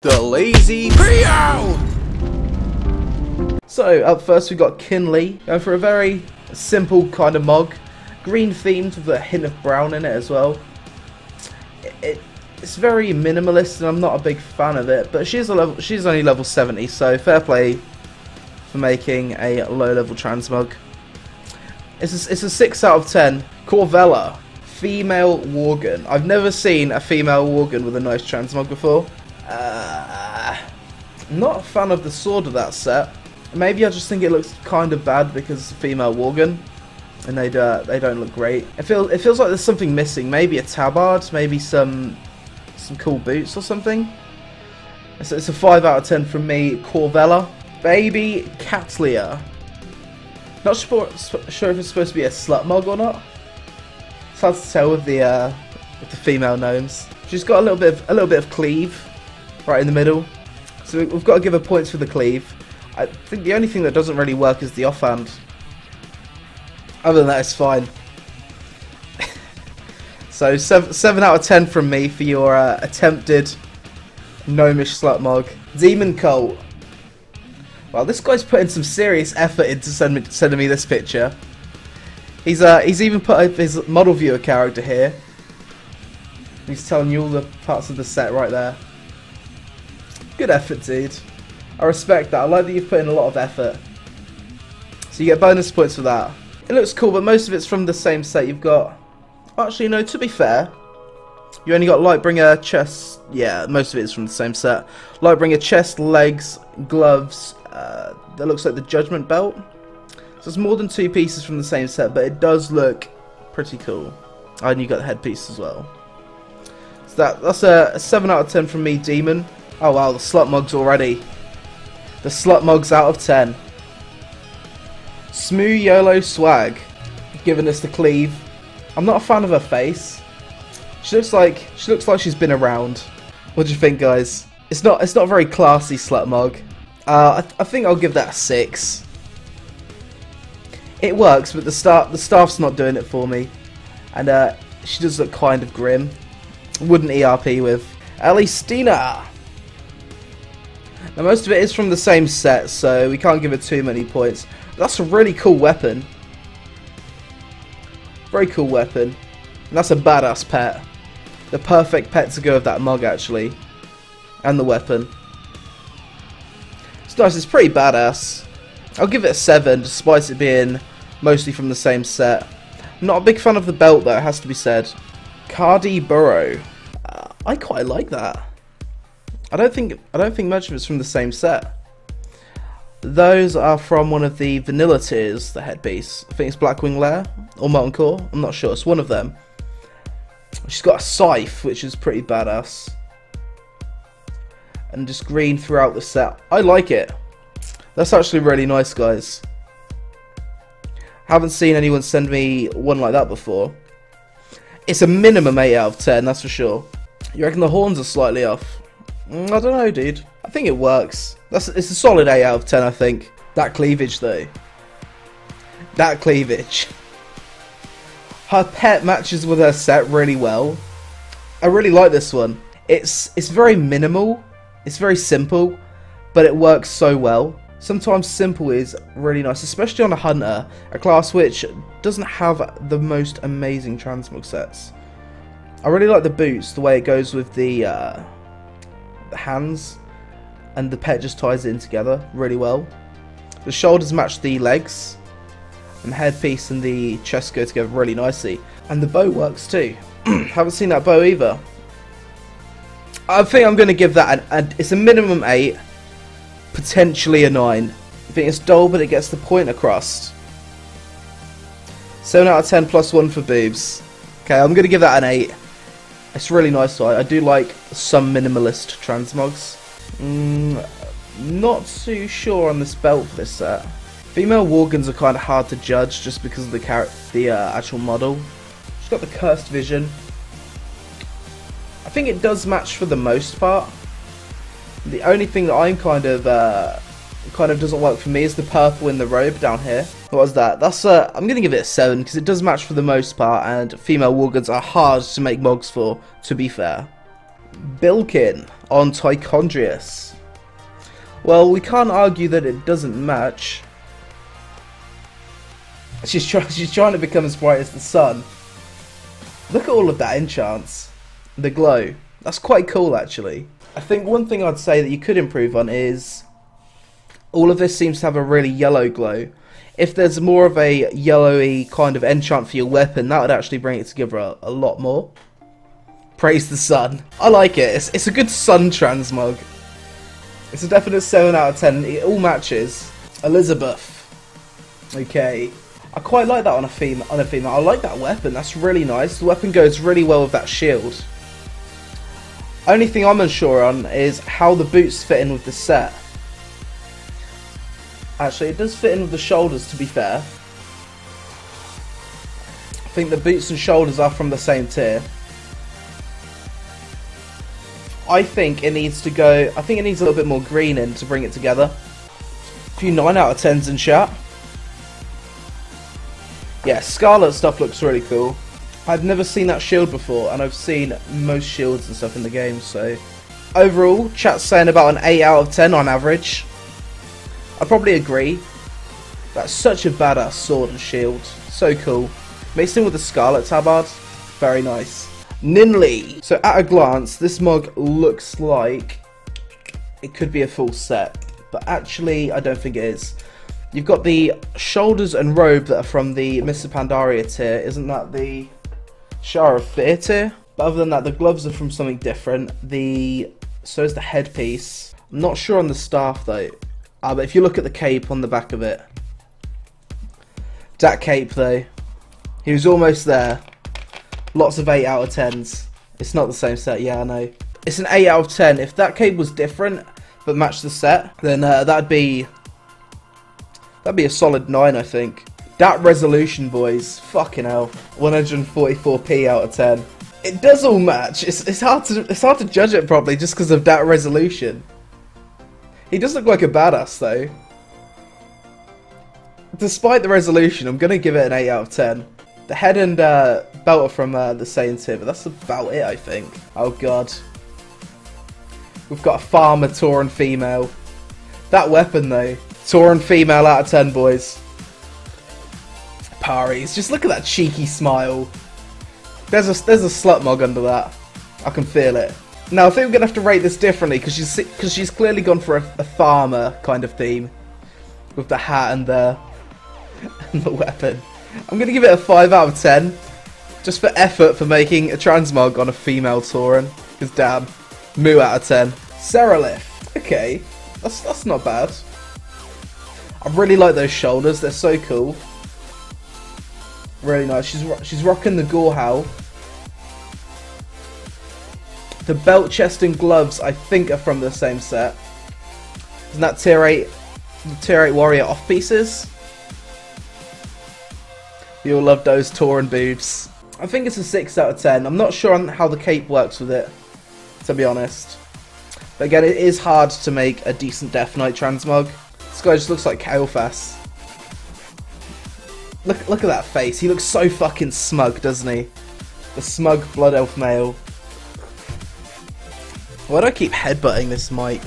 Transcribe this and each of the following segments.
The Lazy Peon! So, up first we got Kinley, going for a very simple kind of mog. Green themed with a hint of brown in it as well. It's very minimalist and I'm not a big fan of it, but she's only level 70, so fair play for making a low level transmog. It's a 6 out of 10. Corvella, female Worgen. I've never seen a female Worgen with a nice transmog before. Not a fan of the sword of that set. Maybe I just think it looks kind of bad because it's a female Worgen, and they don't look great. It feels like there's something missing. Maybe a tabard, maybe some cool boots or something. It's a 5 out of 10 from me. Corvella, baby Catlia. Not sure if it's supposed to be a slut mog or not. It's hard to tell with the female gnomes. She's got a little bit of cleave right in the middle, so we've got to give her points for the cleave. I think the only thing that doesn't really work is the offhand. Other than that, it's fine. So 7 out of 10 from me for your attempted gnomish slut mog. Demon Cult. Well, this guy's putting some serious effort into sending me this picture. He's even put up his model viewer character here. He's telling you all the parts of the set right there. Good effort, dude. I respect that. I like that you've put in a lot of effort. So you get bonus points for that. It looks cool, but most of it's from the same set. You've got... Actually, no, to be fair, you only got Lightbringer, chest... Yeah, most of it is from the same set. Lightbringer, chest, legs, gloves. That looks like the Judgment Belt. So it's more than 2 pieces from the same set, but it does look pretty cool. Oh, and you got the headpiece as well. So that's a 7 out of 10 from me, Demon. Oh wow, the slut mog's already. The slut mog's out of 10. Smooth YOLO Swag, giving us the cleave. I'm not a fan of her face. She looks like she's been around. What do you think, guys? It's not a very classy slut mog. I think I'll give that a 6. It works, but the staff's not doing it for me, and she does look kind of grim. Wouldn't ERP with. Alistina. Now most of it is from the same set, so we can't give it too many points. That's a really cool weapon. Very cool weapon. And that's a badass pet. The perfect pet to go with that mug, actually. And the weapon. It's nice, it's pretty badass. I'll give it a 7, despite it being mostly from the same set. I'm not a big fan of the belt, though, it has to be said. Cardi Burrow. I quite like that. I don't think much of it's from the same set. Those are from one of the vanilla tiers, the headpiece. I think it's Blackwing Lair or Molten Core. I'm not sure. It's one of them. She's got a scythe, which is pretty badass, and just green throughout the set. I like it. That's actually really nice, guys. Haven't seen anyone send me one like that before. It's a minimum 8 out of 10, that's for sure. You reckon the horns are slightly off? I don't know, dude. I think it works. It's a solid 8 out of 10, I think. That cleavage, though. That cleavage. Her pet matches with her set really well. I really like this one. It's very minimal. It's very simple, but it works so well. Sometimes simple is really nice, especially on a hunter, a class which doesn't have the most amazing transmog sets. I really like the boots, the way it goes with the hands, and the pet just ties it in together really well. The shoulders match the legs, and the headpiece and the chest go together really nicely. And the bow works too. Haven't seen that bow either. I think I'm going to give that it's a minimum 8, potentially a 9. I think it's dull, but it gets the point across. 7 out of 10 plus 1 for boobs. Okay, I'm going to give that an 8. It's really nice. I do like some minimalist transmogs. Not too sure on this belt for this set. Female Worgens are kind of hard to judge just because of the actual model. She's got the cursed vision. I think it does match for the most part. The only thing that I'm kind of doesn't work for me is the purple in the robe down here. What was that? That's I'm gonna give it a 7 because it does match for the most part, and female Worgens are hard to make mogs for, to be fair. Bilkin on Tichondrius. Well, we can't argue that it doesn't match. She's trying to become as bright as the sun. Look at all of that enchants. The glow. That's quite cool, actually. I think one thing I'd say that you could improve on is all of this seems to have a really yellow glow. If there's more of a yellowy kind of enchant for your weapon, that would actually bring it together a lot more. Praise the sun. I like it. It's a good sun transmog. It's a definite 7 out of 10. It all matches. Elizabeth. Okay. I quite like that on a female. I like that weapon. That's really nice. The weapon goes really well with that shield. Only thing I'm unsure on is how the boots fit in with the set. Actually, it does fit in with the shoulders, to be fair. I think the boots and shoulders are from the same tier. I think it needs to go... I think it needs a little bit more green in to bring it together. A few 9 out of 10s in chat. Yeah, Scarlet stuff looks really cool. I've never seen that shield before, and I've seen most shields and stuff in the game, so... Overall, chat's saying about an 8 out of 10 on average. I probably agree. That's such a badass sword and shield. So cool. Mixed in with the Scarlet tabard. Very nice. Ninley. So at a glance, this mug looks like it could be a full set. But actually, I don't think it is. You've got the shoulders and robe that are from the Mr. Pandaria tier. Isn't that the Shara of Fear tier? But other than that, the gloves are from something different. So is the headpiece. I'm not sure on the staff though. But if you look at the cape on the back of it. That cape though. He was almost there. Lots of 8 out of 10s. It's not the same set, yeah I know. It's an 8 out of 10. If that cape was different, but matched the set, then that'd be a solid 9 I think. That resolution boys, fucking hell. 144p out of 10. It does all match. It's hard to judge it properly just because of that resolution. He does look like a badass though. Despite the resolution, I'm gonna give it an 8 out of 10. The head and belt are from the same tier, but that's about it I think. Oh god. We've got a farmer Tauren female. That weapon though. Tauren female out of 10 boys. Paris, just look at that cheeky smile. There's a slut mog under that. I can feel it. Now I think we're gonna have to rate this differently because she's clearly gone for a farmer kind of theme with the hat and the weapon. I'm gonna give it a 5 out of 10 just for effort for making a transmog on a female Tauren. Because damn, moo out of 10. Seralith. Okay, that's not bad. I really like those shoulders. They're so cool. Really nice. She's rocking the Gorehowl. The belt, chest, and gloves I think are from the same set. Isn't that tier 8 warrior off pieces? You all love those Tauren boobs. I think it's a 6 out of 10. I'm not sure on how the cape works with it, to be honest. But again, it is hard to make a decent Death Knight transmog. This guy just looks like Kael'thas. Look at that face. He looks so fucking smug, doesn't he? The smug Blood Elf male. Why do I keep headbutting this mic?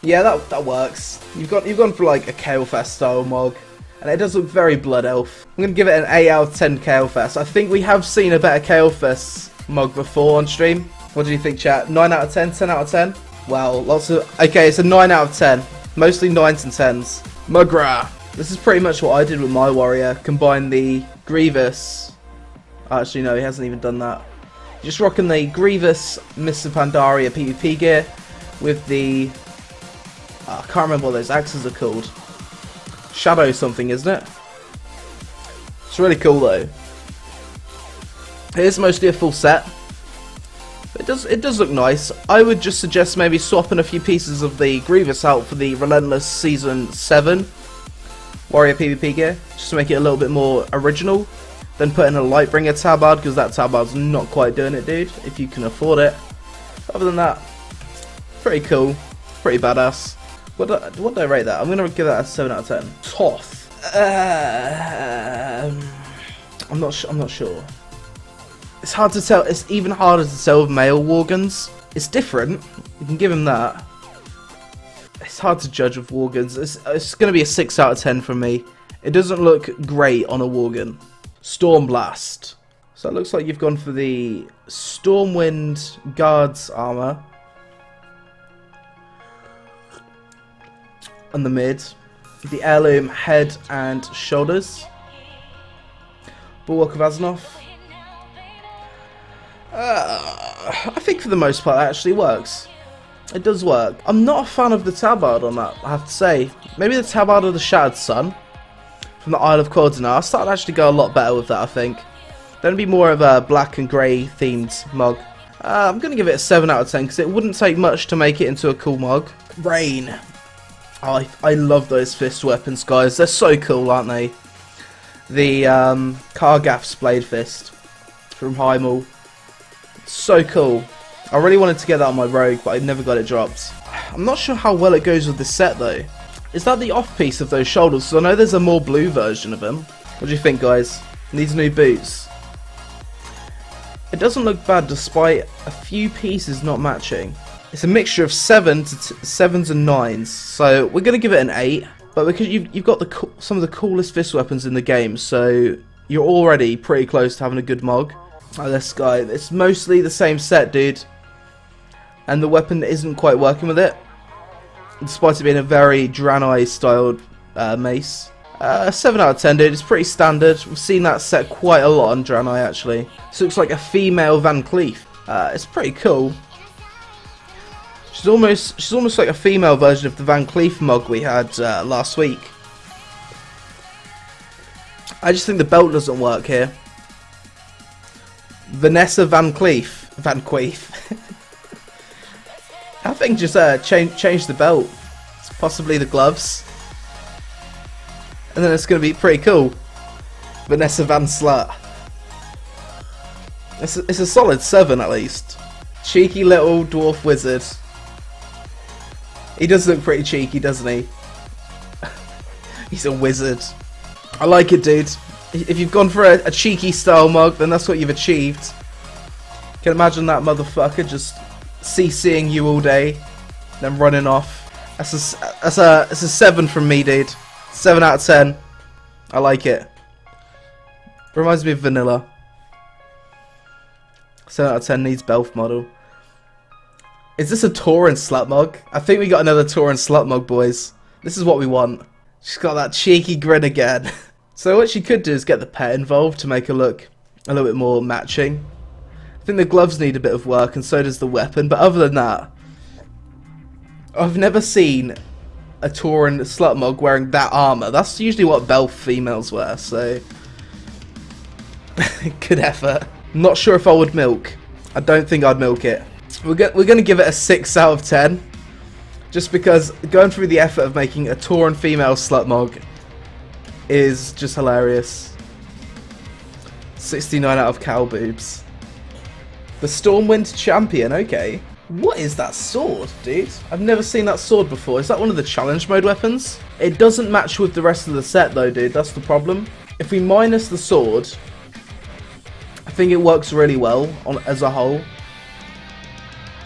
Yeah, that works. You've gone for like a Kael'thas style mog. And it does look very Blood Elf. I'm going to give it an 8 out of 10 Kael'thas. I think we have seen a better Kael'thas mog before on stream. What do you think, chat? 9 out of 10? 10 out of 10? Wow, lots of... Okay, it's a 9 out of 10. Mostly 9s and 10s. Mugra. This is pretty much what I did with my warrior. Combine the Grievous... Actually, no, he hasn't even done that. Just rocking the Grievous Mr. Pandaria PvP gear with the... I can't remember what those axes are called. Shadow something, isn't it? It's really cool though. It is mostly a full set. It does look nice. I would just suggest maybe swapping a few pieces of the Grievous out for the Relentless Season 7 Warrior PvP gear, just to make it a little bit more original. Then put in a Lightbringer tabard, because that tabard's not quite doing it, dude, if you can afford it. Other than that, pretty cool, pretty badass. What do I rate that? I'm gonna give that a 7 out of 10. Toth. I'm not sure. It's hard to tell. It's even harder to tell with male Worgens. It's different. You can give him that. It's hard to judge with Worgens. It's going to be a 6 out of 10 from me. It doesn't look great on a Worgen. Stormblast. So it looks like you've gone for the Stormwind Guards armor. On the mid. The heirloom head and shoulders. Bulwark of Azzinoth. I think for the most part that actually works. It does work. I'm not a fan of the tabard on that, I have to say. Maybe the tabard of the Shattered Sun from the Isle of Cordonar. That would actually go a lot better with that, I think. Then be more of a black and grey themed mog. I'm going to give it a 7 out of 10 because it wouldn't take much to make it into a cool mog. Rain. Oh, I love those fist weapons, guys. They're so cool, aren't they? The Kargath's Blade Fist from Heimel. So cool. I really wanted to get that on my rogue, but I never got it dropped. I'm not sure how well it goes with this set, though. Is that the off-piece of those shoulders? So I know there's a more blue version of him. What do you think, guys? Needs new boots. It doesn't look bad despite a few pieces not matching. It's a mixture of 7s and 9s, so we're going to give it an 8. But because you've got some of the coolest fist weapons in the game, so you're already pretty close to having a good mog. Oh, this guy, it's mostly the same set, dude. And the weapon isn't quite working with it, despite it being a very Draenei styled mace. 7 out of 10, dude. It's pretty standard. We've seen that set quite a lot on Draenei, actually. This looks like a female Van Cleef. It's pretty cool. She's almost like a female version of the Van Cleef mog we had last week. I just think the belt doesn't work here. Vanessa Van Cleef. I think just change the belt. It's possibly the gloves. And then it's going to be pretty cool. Vanessa Van Slut. It's a solid 7 at least. Cheeky little dwarf wizard. He does look pretty cheeky, doesn't he? He's a wizard. I like it, dude. If you've gone for a cheeky style mug, then that's what you've achieved. Can imagine that motherfucker just CCing you all day, then running off. That's a 7 from me, dude. 7 out of 10. I like it. Reminds me of vanilla. 7 out of 10 needs Belf model. Is this a Tauren slut mug? I think we got another Tauren slut mug, boys. This is what we want. She's got that cheeky grin again. So what she could do is get the pet involved to make her look a little bit more matching. I think the gloves need a bit of work, and so does the weapon. But other than that, I've never seen a Tauren slut mug wearing that armor. That's usually what Belf females wear, so good effort. Not sure if I would milk. I don't think I'd milk it. We're going to give it a 6 out of 10. Just because going through the effort of making a Tauren female slut mog is just hilarious. 69 out of cow boobs. The Stormwind Champion, okay. What is that sword, dude? I've never seen that sword before. Is that one of the challenge mode weapons? It doesn't match with the rest of the set though, dude. That's the problem. If we minus the sword, I think it works really well as a whole.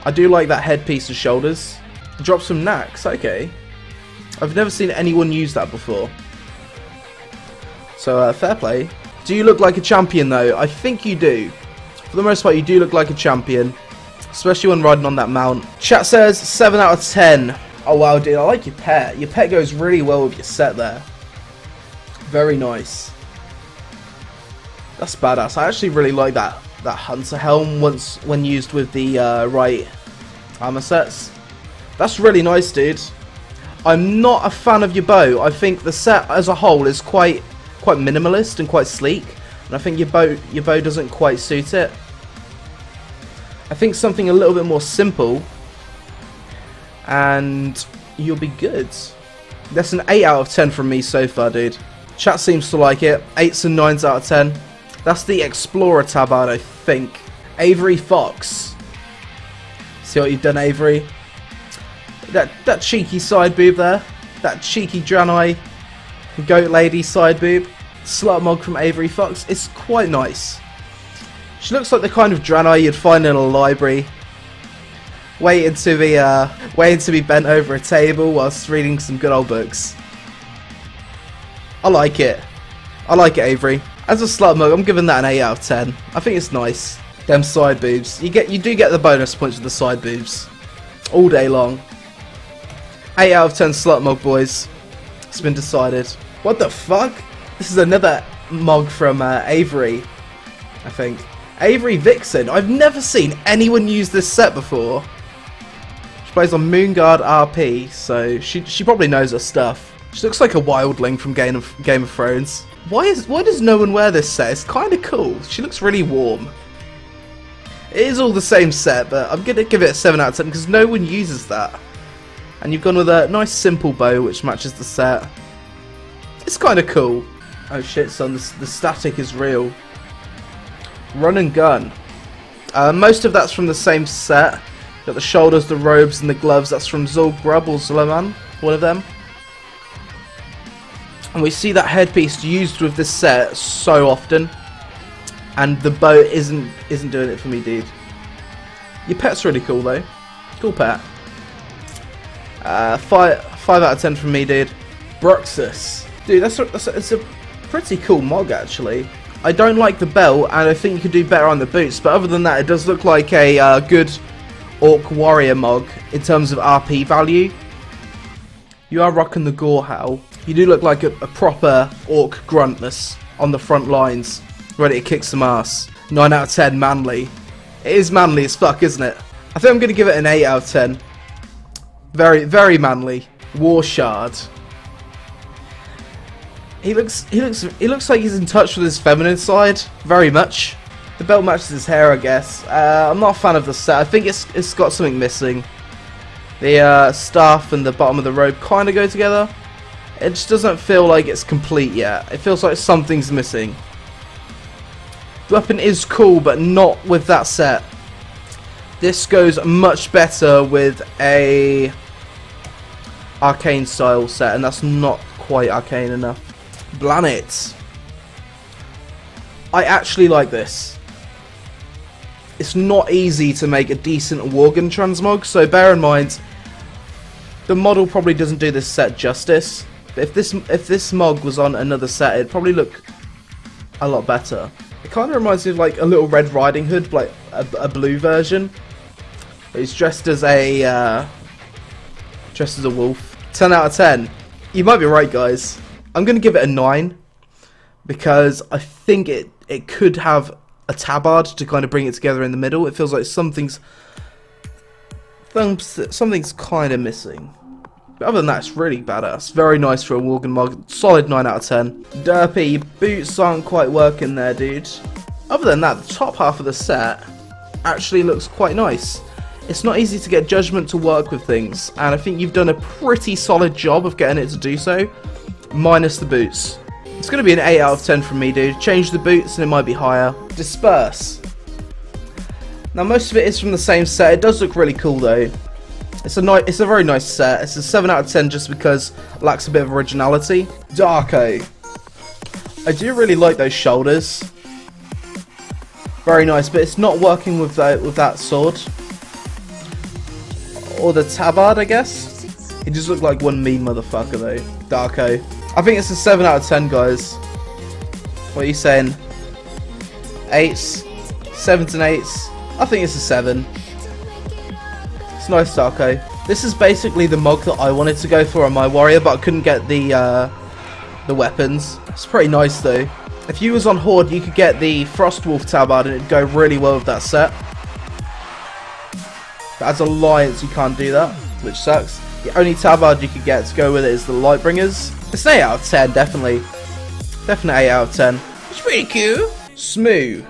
I do like that headpiece and shoulders. Drop some knacks, okay. I've never seen anyone use that before. So, fair play. Do you look like a champion though? I think you do. For the most part, you do look like a champion. Especially when riding on that mount. Chat says 7 out of 10. Oh wow, dude, I like your pet. Your pet goes really well with your set there. Very nice. That's badass. I actually really like that hunter helm when used with the right armor sets. That's really nice, dude. I'm not a fan of your bow. I think the set as a whole is quite minimalist and quite sleek, and I think your bow doesn't quite suit it. I think something a little bit more simple and you'll be good. That's an 8 out of 10 from me so far, dude. Chat seems to like it. 8s and 9s out of 10. That's the Explorer tabard, I think. Avery Fox. See what you've done, Avery? That cheeky side boob there. That cheeky Draenei goat lady side boob. Slut mog from Avery Fox. It's quite nice. She looks like the kind of Draenei you'd find in a library. waiting to be bent over a table whilst reading some good old books. I like it. I like it, Avery. As a slut mug, I'm giving that an 8 out of 10. I think it's nice. Them side boobs. You do get the bonus points with the side boobs. All day long. 8 out of 10 slut mug, boys. It's been decided. What the fuck? This is another mug from Avery, I think. Avery Vixen. I've never seen anyone use this set before. She plays on Moonguard RP, so she probably knows her stuff. She looks like a wildling from Game of Thrones. Why does no one wear this set? It's kind of cool. She looks really warm. It is all the same set, but I'm going to give it a 7 out of 10 because no one uses that. And you've gone with a nice simple bow which matches the set. It's kind of cool. Oh shit, son, the static is real. Run and gun. Most of that's from the same set. Got the shoulders, the robes, and the gloves. That's from Zulgrub or Zulaman, one of them. And we see that headpiece used with this set so often. And the bow isn't doing it for me, dude. Your pet's really cool though. Cool pet. 5 out of 10 from me, dude. Bruxus. Dude, it's a pretty cool mog actually. I don't like the belt, and I think you could do better on the boots, but other than that, it does look like a good Orc Warrior mog in terms of RP value. You are rocking the gore howl. You do look like a proper Orc gruntless on the front lines, ready to kick some ass. 9 out of 10 manly. It is manly as fuck, isn't it? I think I'm going to give it an 8 out of 10. Very, very manly. War Shard. He looks like he's in touch with his feminine side, very much. The belt matches his hair, I guess. I'm not a fan of the set. I think it's got something missing. The staff and the bottom of the robe kind of go together. It just doesn't feel like it's complete yet. It feels like something's missing. The weapon is cool, but not with that set. This goes much better with a arcane style set, and that's not quite arcane enough. Blanet. I actually like this. It's not easy to make a decent Worgen transmog, so bear in mind the model probably doesn't do this set justice. But if this mog was on another set, it'd probably look a lot better. It kind of reminds me of like a little Red Riding Hood, like a blue version. He's dressed as a wolf. 10 out of 10. You might be right, guys. I'm going to give it a 9 because I think it could have a tabard to kind of bring it together in the middle. It feels like something's kind of missing. But other than that, it's really badass. Very nice for a Worgen mog. Solid 9 out of 10. Derpy, your boots aren't quite working there, dude. Other than that, the top half of the set actually looks quite nice. It's not easy to get Judgment to work with things, and I think you've done a pretty solid job of getting it to do so. Minus the boots. It's going to be an 8 out of 10 from me, dude. Change the boots and it might be higher. Disperse. Now most of it is from the same set. It does look really cool though. It's a very nice set. It's a 7 out of 10 just because it lacks a bit of originality. Darko. I do really like those shoulders. Very nice, but it's not working with that sword. Or the tabard, I guess. He just looked like one mean motherfucker though. Darko. I think it's a 7 out of 10, guys. What are you saying? 8s? 7s and 8s? I think it's a 7. It's nice, Darko. This is basically the mog that I wanted to go for on my warrior, but I couldn't get the weapons. It's pretty nice though. If you was on Horde, you could get the Frostwolf tabard and it'd go really well with that set. But as Alliance, you can't do that, which sucks. The only tabard you could get to go with it is the Lightbringers. It's an 8 out of 10, definitely. Definitely 8 out of 10. It's pretty cool. Smoo.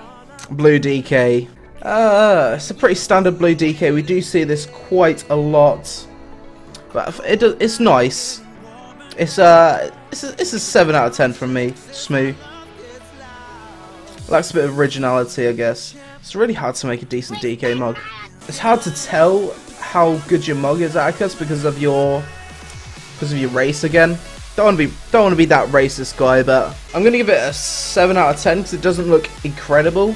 Blue DK. It's a pretty standard blue DK. We do see this quite a lot. But it's nice. It's a 7 out of 10 from me. Smoo. Lacks a bit of originality, I guess. It's really hard to make a decent DK mog. It's hard to tell how good your mog is, Atticus, because of your race again. Don't want to be that racist guy, but I'm gonna give it a 7 out of 10 because it doesn't look incredible.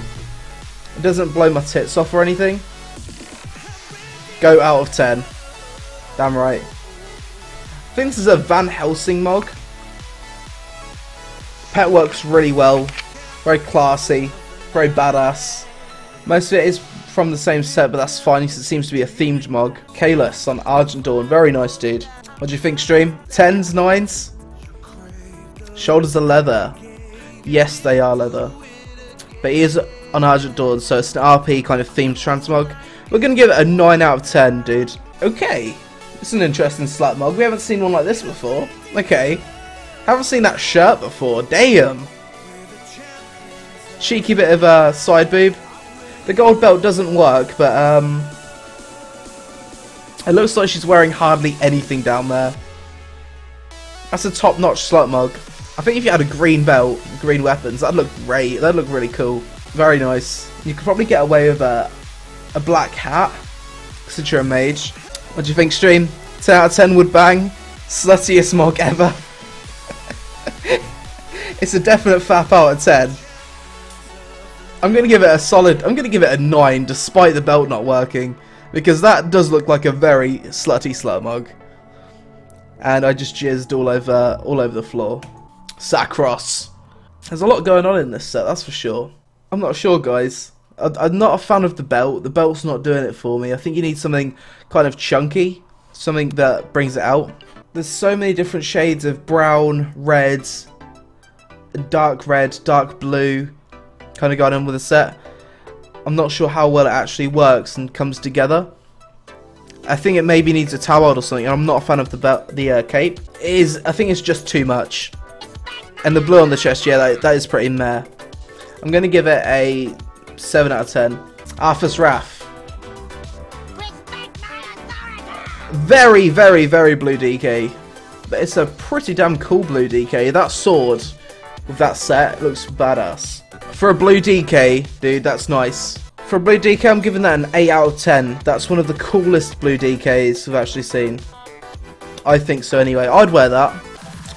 It doesn't blow my tits off or anything. Go out of 10. Damn right. I think this is a Van Helsing mog. Pet works really well. Very classy. Very badass. Most of it is from the same set, but that's fine because it seems to be a themed mog. Kalis on Argent Dawn. Very nice, dude. What do you think, stream? 10s, 9s? Shoulders are leather. Yes, they are leather. But he is on Argent Dawn, so it's an RP kind of themed transmog. We're going to give it a 9 out of 10, dude. Okay. It's an interesting slut mog. We haven't seen one like this before. Okay. Haven't seen that shirt before. Damn. Cheeky bit of a side boob. The gold belt doesn't work, but it looks like she's wearing hardly anything down there. That's a top-notch slut mug. I think if you had a green belt, green weapons, that'd look great. That'd look really cool. Very nice. You could probably get away with a black hat, since you're a mage. What do you think, stream? 10 out of 10 would bang. Sluttiest mog ever. It's a definite fap out of 10. I'm going to give it a solid, I'm going to give it a 9 despite the belt not working. Because that does look like a very slutty slut mug. And I just jizzed all over the floor. Sacross. There's a lot going on in this set, that's for sure. I'm not sure, guys. I'm not a fan of the belt. The belt's not doing it for me. I think you need something kind of chunky. Something that brings it out. There's so many different shades of brown, red, dark red, dark blue kind of going on with the set. I'm not sure how well it actually works and comes together. I think it maybe needs a towel or something. I'm not a fan of the cape. I think it's just too much. And the blue on the chest, yeah, that is pretty meh. I'm going to give it a 7 out of 10. Arthur's Wrath. Very, very, very blue DK. But it's a pretty damn cool blue DK. That sword with that set looks badass. For a blue DK, dude, that's nice. For a blue DK, I'm giving that an 8 out of 10. That's one of the coolest blue DKs I've actually seen. I think so anyway. I'd wear that.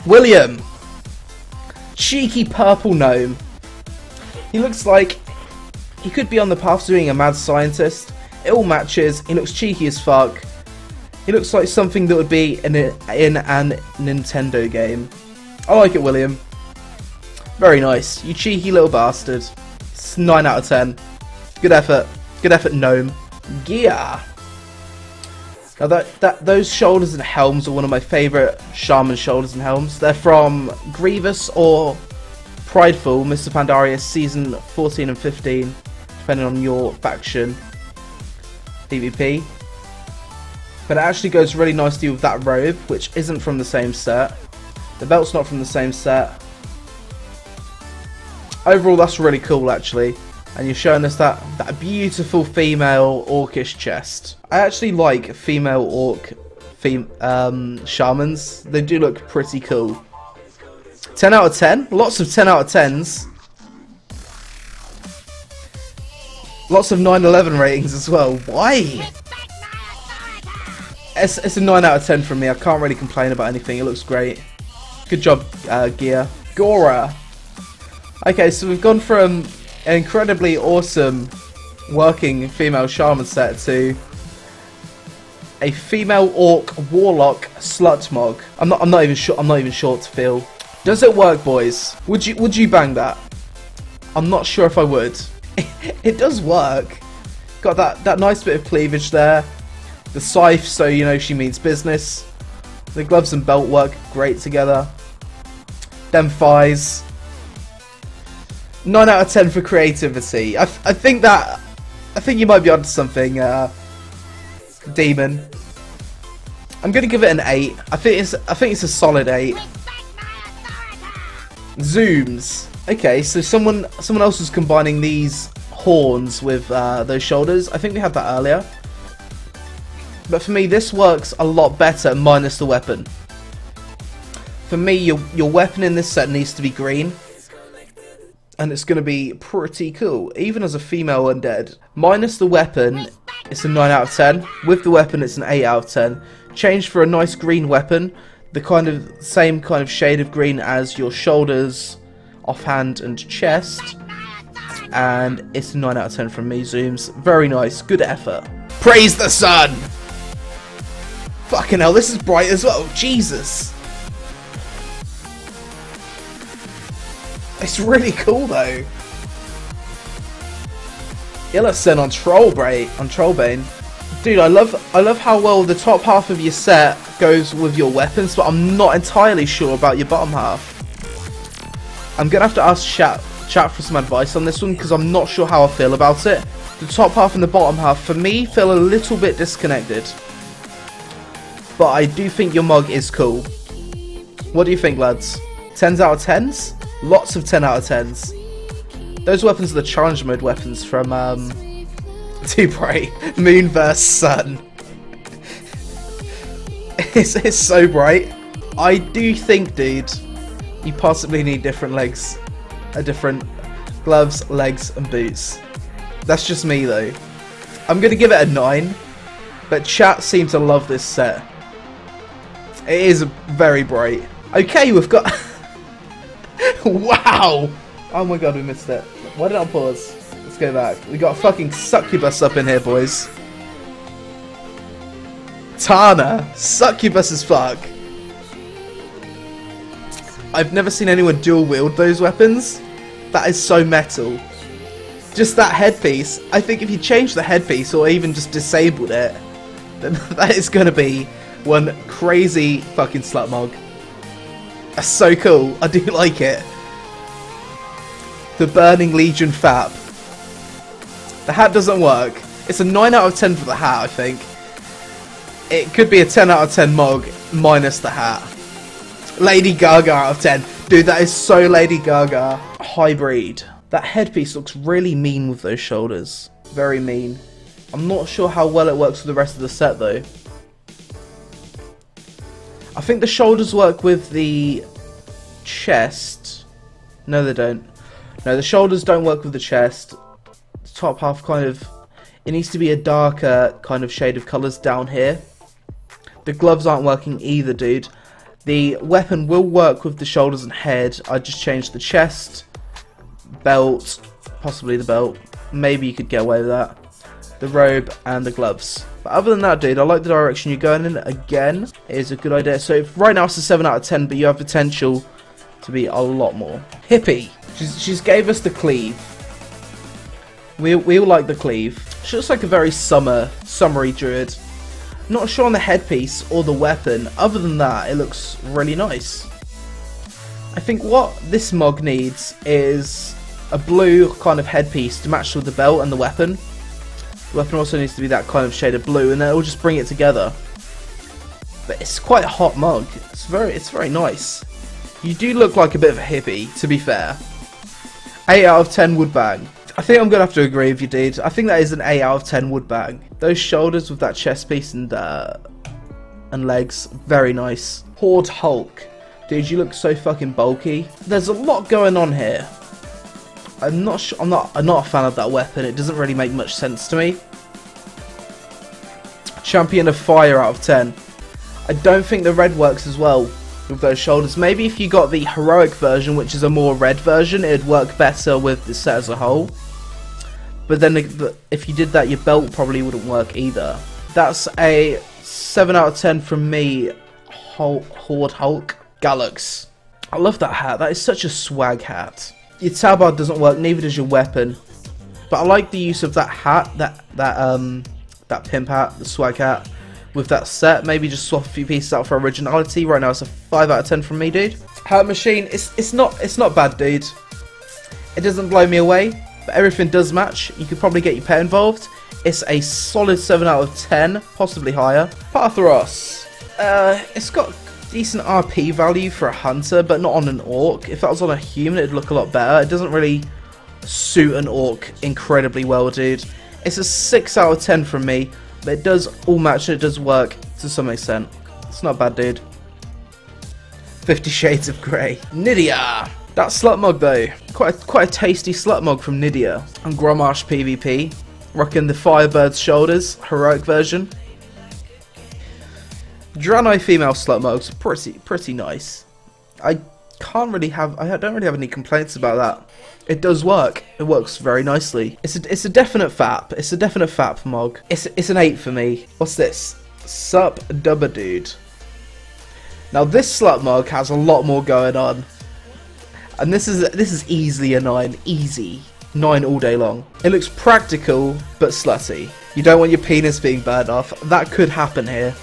William. Cheeky purple gnome. He looks like he could be on the path to being a mad scientist. It all matches. He looks cheeky as fuck. He looks like something that would be in a Nintendo game. I like it, William. Very nice. You cheeky little bastard. It's 9 out of 10. Good effort. Good effort, gnome. Gear. Now those shoulders and helms are one of my favourite shaman shoulders and helms. They're from Grievous or Prideful, Mr. Pandaria Season 14 and 15, depending on your faction PvP. But it actually goes really nicely with that robe, which isn't from the same set. The belt's not from the same set. Overall, that's really cool, actually. And you're showing us that beautiful female orcish chest. I actually like female orc shamans. They do look pretty cool. 10 out of 10. Lots of 10 out of 10s. Lots of 9/11 ratings as well. Why? It's a 9 out of 10 from me. I can't really complain about anything. It looks great. Good job, Gear. Gora. Okay, so we've gone from an incredibly awesome working female shaman set to a female orc warlock slut mog. I'm not even sure what to feel. Does it work, boys? Would you bang that? I'm not sure if I would. It does work. Got that nice bit of cleavage there. The scythe, so you know she means business. The gloves and belt work great together. Them thighs. 9 out of 10 for creativity. I think you might be onto something, Demon. I'm gonna give it an 8. I think it's a solid 8. Zooms. Okay, so someone else was combining these horns with those shoulders. I think we had that earlier. But for me, this works a lot better minus the weapon. For me, your weapon in this set needs to be green. And it's going to be pretty cool, even as a female undead. Minus the weapon, it's a 9 out of 10. With the weapon, it's an 8 out of 10. Change for a nice green weapon, the same kind of shade of green as your shoulders, offhand, and chest. And it's a 9 out of 10 from me, Zooms. Very nice, good effort. Praise the sun! Fucking hell, this is bright as well. Jesus. It's really cool though. Illison on Trollbane. Dude, I love how well the top half of your set goes with your weapons, but I'm not entirely sure about your bottom half. I'm gonna have to ask chat for some advice on this one because I'm not sure how I feel about it. The top half and the bottom half for me feel a little bit disconnected, but I do think your mug is cool. What do you think, lads? 10s out of 10s? Lots of 10 out of 10s. Those weapons are the challenge mode weapons from Too Bright, Moon vs Sun. It's so bright. I do think, dude, you possibly need different legs, different gloves, legs, and boots. That's just me though. I'm gonna give it a 9, but chat seems to love this set. It is very bright. Okay, we've got. Wow! Oh my god, we missed it. Why did I pause? Let's go back. We got a fucking succubus up in here, boys. Tana, succubus as fuck. I've never seen anyone dual wield those weapons. That is so metal. Just that headpiece. I think if you change the headpiece or even just disabled it, then that is going to be one crazy fucking slut mog. That's so cool. I do like it. The Burning Legion Fap. The hat doesn't work. It's a 9 out of 10 for the hat, I think. It could be a 10 out of 10 mog minus the hat. Lady Gaga out of 10. Dude, that is so Lady Gaga. Hybrid. That headpiece looks really mean with those shoulders. Very mean. I'm not sure how well it works with the rest of the set though. I think the shoulders work with the chest. No, they don't. No, the shoulders don't work with the chest. The top half kind of... It needs to be a darker kind of shade of colours down here. The gloves aren't working either, dude. The weapon will work with the shoulders and head. I just changed the chest, belt, possibly the belt. Maybe you could get away with that. The robe and the gloves. But other than that, dude, I like the direction you're going in. Again, it is a good idea. So right now it's a 7 out of 10, but you have potential to be a lot more. Hippie. She's gave us the cleave. We all like the cleave. She looks like a very summery druid. Not sure on the headpiece or the weapon. Other than that, it looks really nice. I think what this mog needs is a blue kind of headpiece to match with the belt and the weapon. The weapon also needs to be that kind of shade of blue, and then it'll just bring it together. But it's quite a hot mug. It's very nice. You do look like a bit of a hippie, to be fair. 8 out of 10 wood bag. I think I'm going to have to agree with you, dude. I think that is an 8 out of 10 wood bag. Those shoulders with that chest piece and legs, very nice. Horde Hulk. Dude, you look so fucking bulky. There's a lot going on here. I'm not a fan of that weapon. It doesn't really make much sense to me. Champion of Fire out of 10. I don't think the red works as well with those shoulders. Maybe if you got the heroic version, which is a more red version, it'd work better with the set as a whole. But then if you did that, your belt probably wouldn't work either. That's a 7 out of 10 from me. Horde Hulk. Gallux. I love that hat. That is such a swag hat. Your tabard doesn't work, neither does your weapon. But I like the use of that hat, that pimp hat, the swag hat, with that set. Maybe just swap a few pieces out for originality. Right now it's a 5 out of 10 from me, dude. Hat machine, it's not bad, dude. It doesn't blow me away, but everything does match. You could probably get your pet involved. It's a solid 7 out of 10, possibly higher. Pathros. It's got decent RP value for a hunter, but not on an orc. If that was on a human, it'd look a lot better. It doesn't really suit an orc incredibly well, dude. It's a 6 out of 10 from me, but it does all match and it does work to some extent. It's not bad, dude. 50 Shades of Grey. Nydia. That slut mog though, quite a tasty slut mog from Nydia. And Grommash PvP, rocking the Firebird's shoulders, heroic version. Draenei female slut mogs, pretty nice. I don't really have any complaints about that. It does work. It works very nicely. It's a definite FAP. It's a definite FAP mog. It's an 8 for me. What's this? Sup Dubba Dude. Now this slut mog has a lot more going on. And this is easily a 9. Easy. 9 all day long. It looks practical but slutty. You don't want your penis being burned off. That could happen here.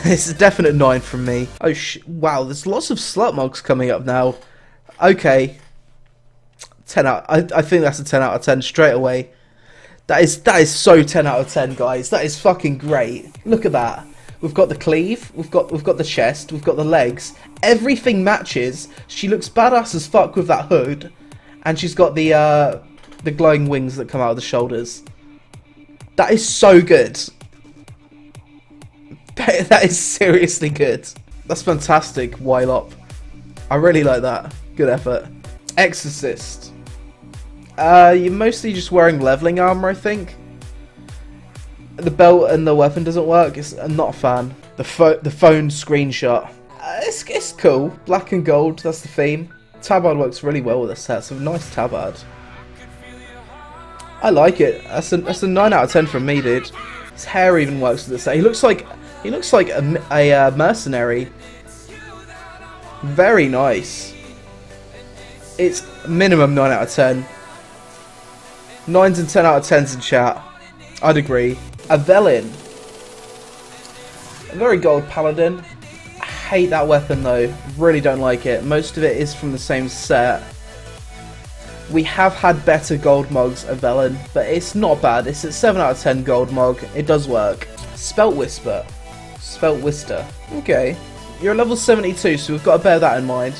It's a definite 9 from me. Oh wow, there's lots of slut mogs coming up now. Okay. 10 out. I think that's a 10 out of 10 straight away. That is so 10 out of 10, guys. That is fucking great. Look at that. We've got the cleave, we've got the chest, we've got the legs. Everything matches. She looks badass as fuck with that hood, and she's got the glowing wings that come out of the shoulders. That is so good. That is seriously good. That's fantastic, Wylop. I really like that. Good effort. Exorcist. You're mostly just wearing leveling armor, I think. The belt and the weapon doesn't work. I'm not a fan. The phone screenshot. It's cool. Black and gold. That's the theme. Tabard works really well with this set. It's a nice tabard. I like it. That's a 9 out of 10 from me, dude. His hair even works with this set. He looks like a mercenary. Very nice. It's minimum 9 out of 10. 9s and 10 out of 10s in chat. I'd agree. A Velin. A very gold paladin. I hate that weapon though. Really don't like it. Most of it is from the same set. We have had better gold mogs of Velin, but it's not bad. It's a 7 out of 10 gold mog. It does work. Spelt Whisper. Spelt Whister. Okay. You're a level 72, so we've got to bear that in mind.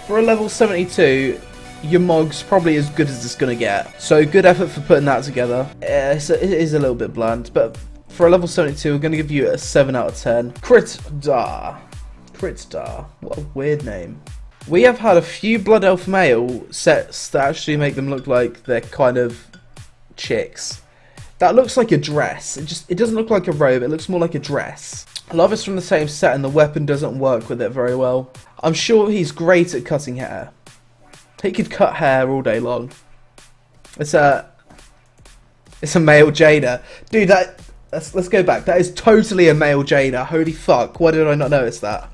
For a level 72, your mog's probably as good as it's going to get. So good effort for putting that together. It is a little bit bland, but for a level 72, we're going to give you a 7 out of 10. Crit Dar. Crit Dar. What a weird name. We have had a few Blood Elf male sets that actually make them look like they're kind of chicks. That looks like a dress. It doesn't look like a robe, it looks more like a dress. I love it's from the same set and the weapon doesn't work with it very well. I'm sure he's great at cutting hair. He could cut hair all day long. It's a male Jaina. Dude, let's go back. That is totally a male Jaina. Holy fuck, why did I not notice that?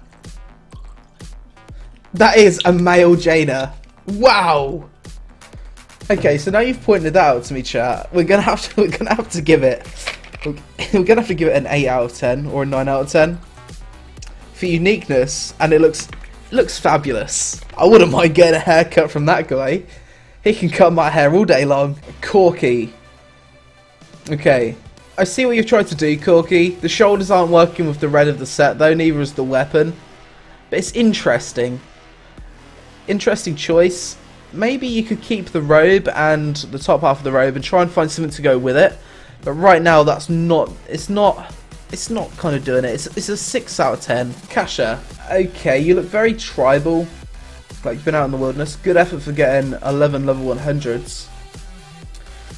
That is a male Jaina. Wow. Okay, so now you've pointed that out to me, chat. We're gonna have to give it an 8 out of 10 or a 9 out of 10 for uniqueness, and it looks fabulous. I wouldn't mind getting a haircut from that guy. He can cut my hair all day long. Corky. Okay, I see what you've tried to do, Corky. The shoulders aren't working with the red of the set though, neither is the weapon. But it's interesting. Interesting choice. Maybe you could keep the robe and the top half of the robe and try and find something to go with it. But right now it's not kind of doing it. It's a 6 out of 10. Kasha. Okay, you look very tribal. Like you've been out in the wilderness. Good effort for getting 11 level 100s.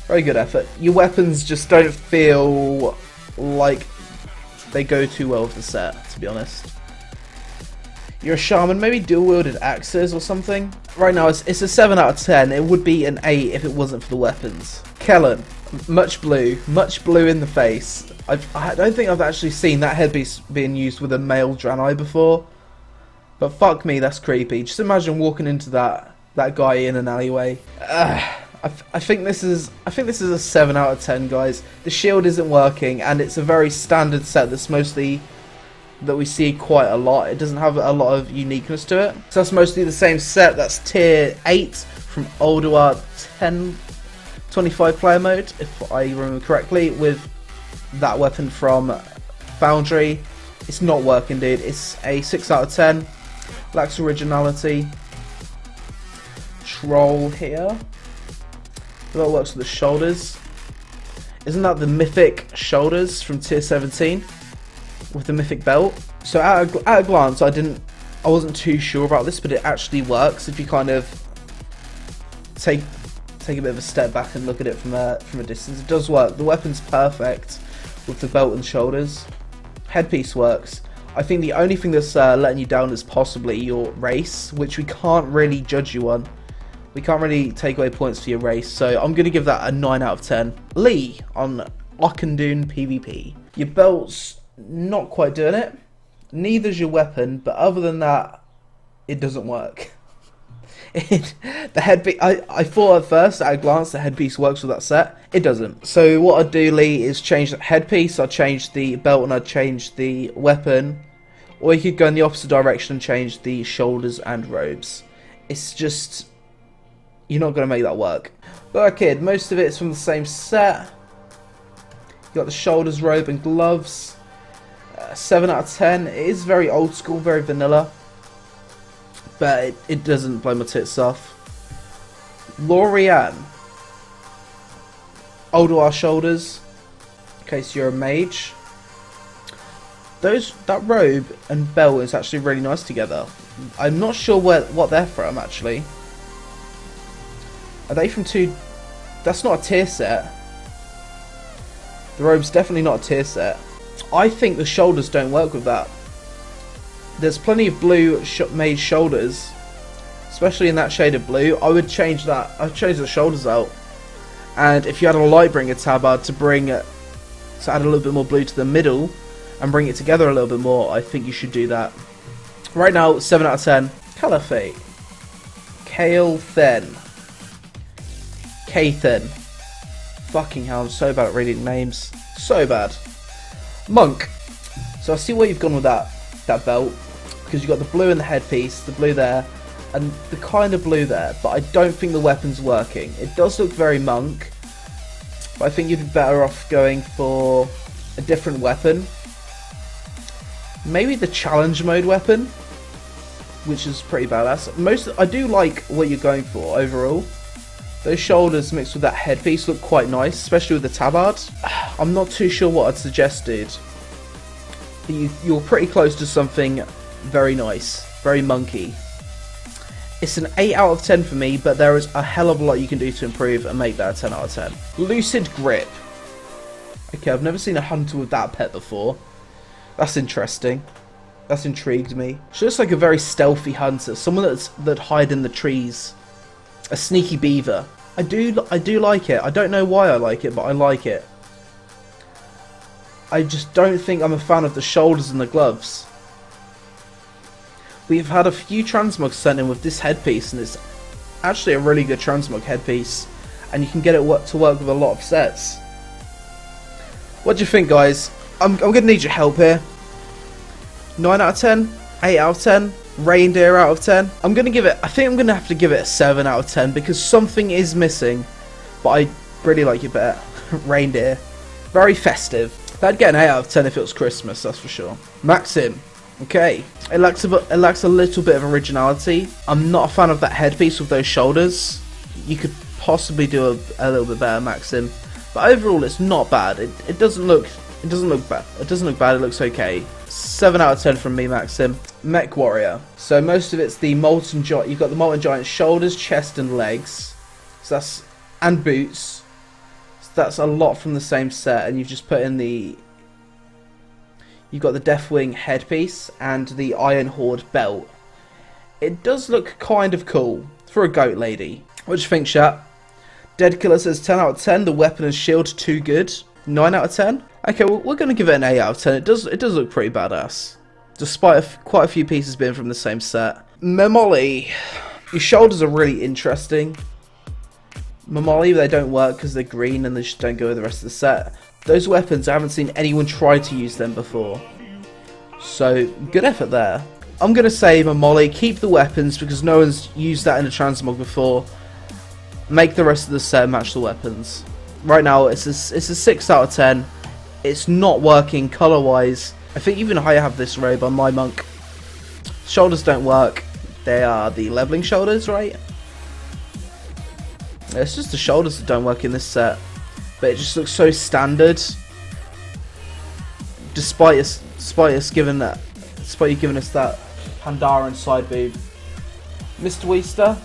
Very good effort. Your weapons just don't feel like they go too well with the set, to be honest. You're a shaman, maybe dual-wielded axes or something. Right now it's a 7 out of 10. It would be an 8 if it wasn't for the weapons. Kellen, much blue in the face. I don't think I've actually seen that headpiece being used with a male Draenei before. But fuck me, that's creepy. Just imagine walking into that guy in an alleyway. I think this is a 7 out of 10, guys. The shield isn't working, and it's a very standard set that we see quite a lot. It doesn't have a lot of uniqueness to it. So that's mostly the same set. That's tier 8 from Ulduar 1025 player mode, if I remember correctly, with that weapon from Foundry. It's not working, dude. It's a 6 out of 10. Lacks originality. Troll here. That works with the shoulders. Isn't that the mythic shoulders from tier 17? With the mythic belt. So at a glance, I wasn't too sure about this, but it actually works if you kind of take a bit of a step back and look at it from a distance. It does work. The weapon's perfect with the belt and shoulders. Headpiece works. I think the only thing that's letting you down is possibly your race, which we can't really judge you on. We can't really take away points for your race, so I'm going to give that a 9 out of 10. Lee on Ockandoon PvP. Your belt's not quite doing it. Neither's your weapon, but other than that, it doesn't work. The headpiece, I thought at first, at a glance, the headpiece works with that set. It doesn't. So what I'd do, Lee, is change the headpiece, I'd change the belt, and I'd change the weapon. Or you could go in the opposite direction and change the shoulders and robes. It's just, you're not going to make that work. But kid, most of it's from the same set. You got the shoulders, robe, and gloves. 7 out of 10. It is very old school, very vanilla. But it doesn't blow my tits off. Lorianne. Olduar shoulders. In case you're a mage. That robe and belt is actually really nice together. I'm not sure what they're from, actually. Are they from two... That's not a tier set. The robe's definitely not a tier set. I think the shoulders don't work with that. There's plenty of blue made shoulders, especially in that shade of blue. I would change that. I'd change the shoulders out. And if you had a Lightbringer tabard to add a little bit more blue to the middle and bring it together a little bit more, I think you should do that. Right now, 7 out of 10. Caliphate. Kale Thin. Kathan. Fucking hell, I'm so bad at reading names. So bad. Monk. So I see where you've gone with that belt, because you've got the blue in the headpiece, the blue there, and the kind of blue there, but I don't think the weapon's working. It does look very monk, but I think you'd be better off going for a different weapon. Maybe the challenge mode weapon, which is pretty badass. I do like what you're going for overall. Those shoulders mixed with that headpiece look quite nice, especially with the tabard. I'm not too sure what I'd suggested. You're pretty close to something very nice, very monkey. It's an 8 out of 10 for me, but there is a hell of a lot you can do to improve and make that a 10 out of 10. Lucid Grip. Okay, I've never seen a hunter with that pet before. That's interesting. That's intrigued me. She looks like a very stealthy hunter, someone that hide in the trees. A sneaky beaver. I do like it. I don't know why I like it, but I like it. I just don't think I'm a fan of the shoulders and the gloves. We've had a few transmogs sent in with this headpiece, and it's actually a really good transmog headpiece, and you can get it to work with a lot of sets. What do you think, guys? I'm going to need your help here. 9 out of 10? 8 out of 10? Reindeer out of 10? I think I'm going to have to give it a 7 out of 10, because something is missing, but I really like it better. Reindeer. Very festive. I'd get an 8 out of 10 if it was Christmas, that's for sure. Maxim. Okay. It lacks a little bit of originality. I'm not a fan of that headpiece with those shoulders. You could possibly do a little bit better, Maxim. But overall, it's not bad. It doesn't look bad. It doesn't look bad. It looks okay. 7 out of 10 from me, Maxim. Mech Warrior. So most of it's the Molten Giant. You've got the Molten Giant shoulders, chest, and legs. So and boots. That's a lot from the same set, and you've just put in you've got the Deathwing headpiece and the Iron Horde belt. It does look kind of cool for a goat lady. What do you think, chat? Dead Killer says 10 out of 10. The weapon and shield too good. 9 out of 10. Okay, well, we're going to give it an 8 out of 10. It does look pretty badass, despite quite a few pieces being from the same set. Memoli, your shoulders are really interesting. Memoli, they don't work because they're green and they just don't go with the rest of the set. Those weapons, I haven't seen anyone try to use them before. So, good effort there. I'm going to say Memoli, keep the weapons because no one's used that in a transmog before. Make the rest of the set match the weapons. Right now, it's a 6 out of 10. It's not working colour-wise. I think even I have this robe on my monk. Shoulders don't work. They are the leveling shoulders, right? It's just the shoulders that don't work in this set, but it just looks so standard. Despite you giving us that Pandaren side boob, Mr. Weester,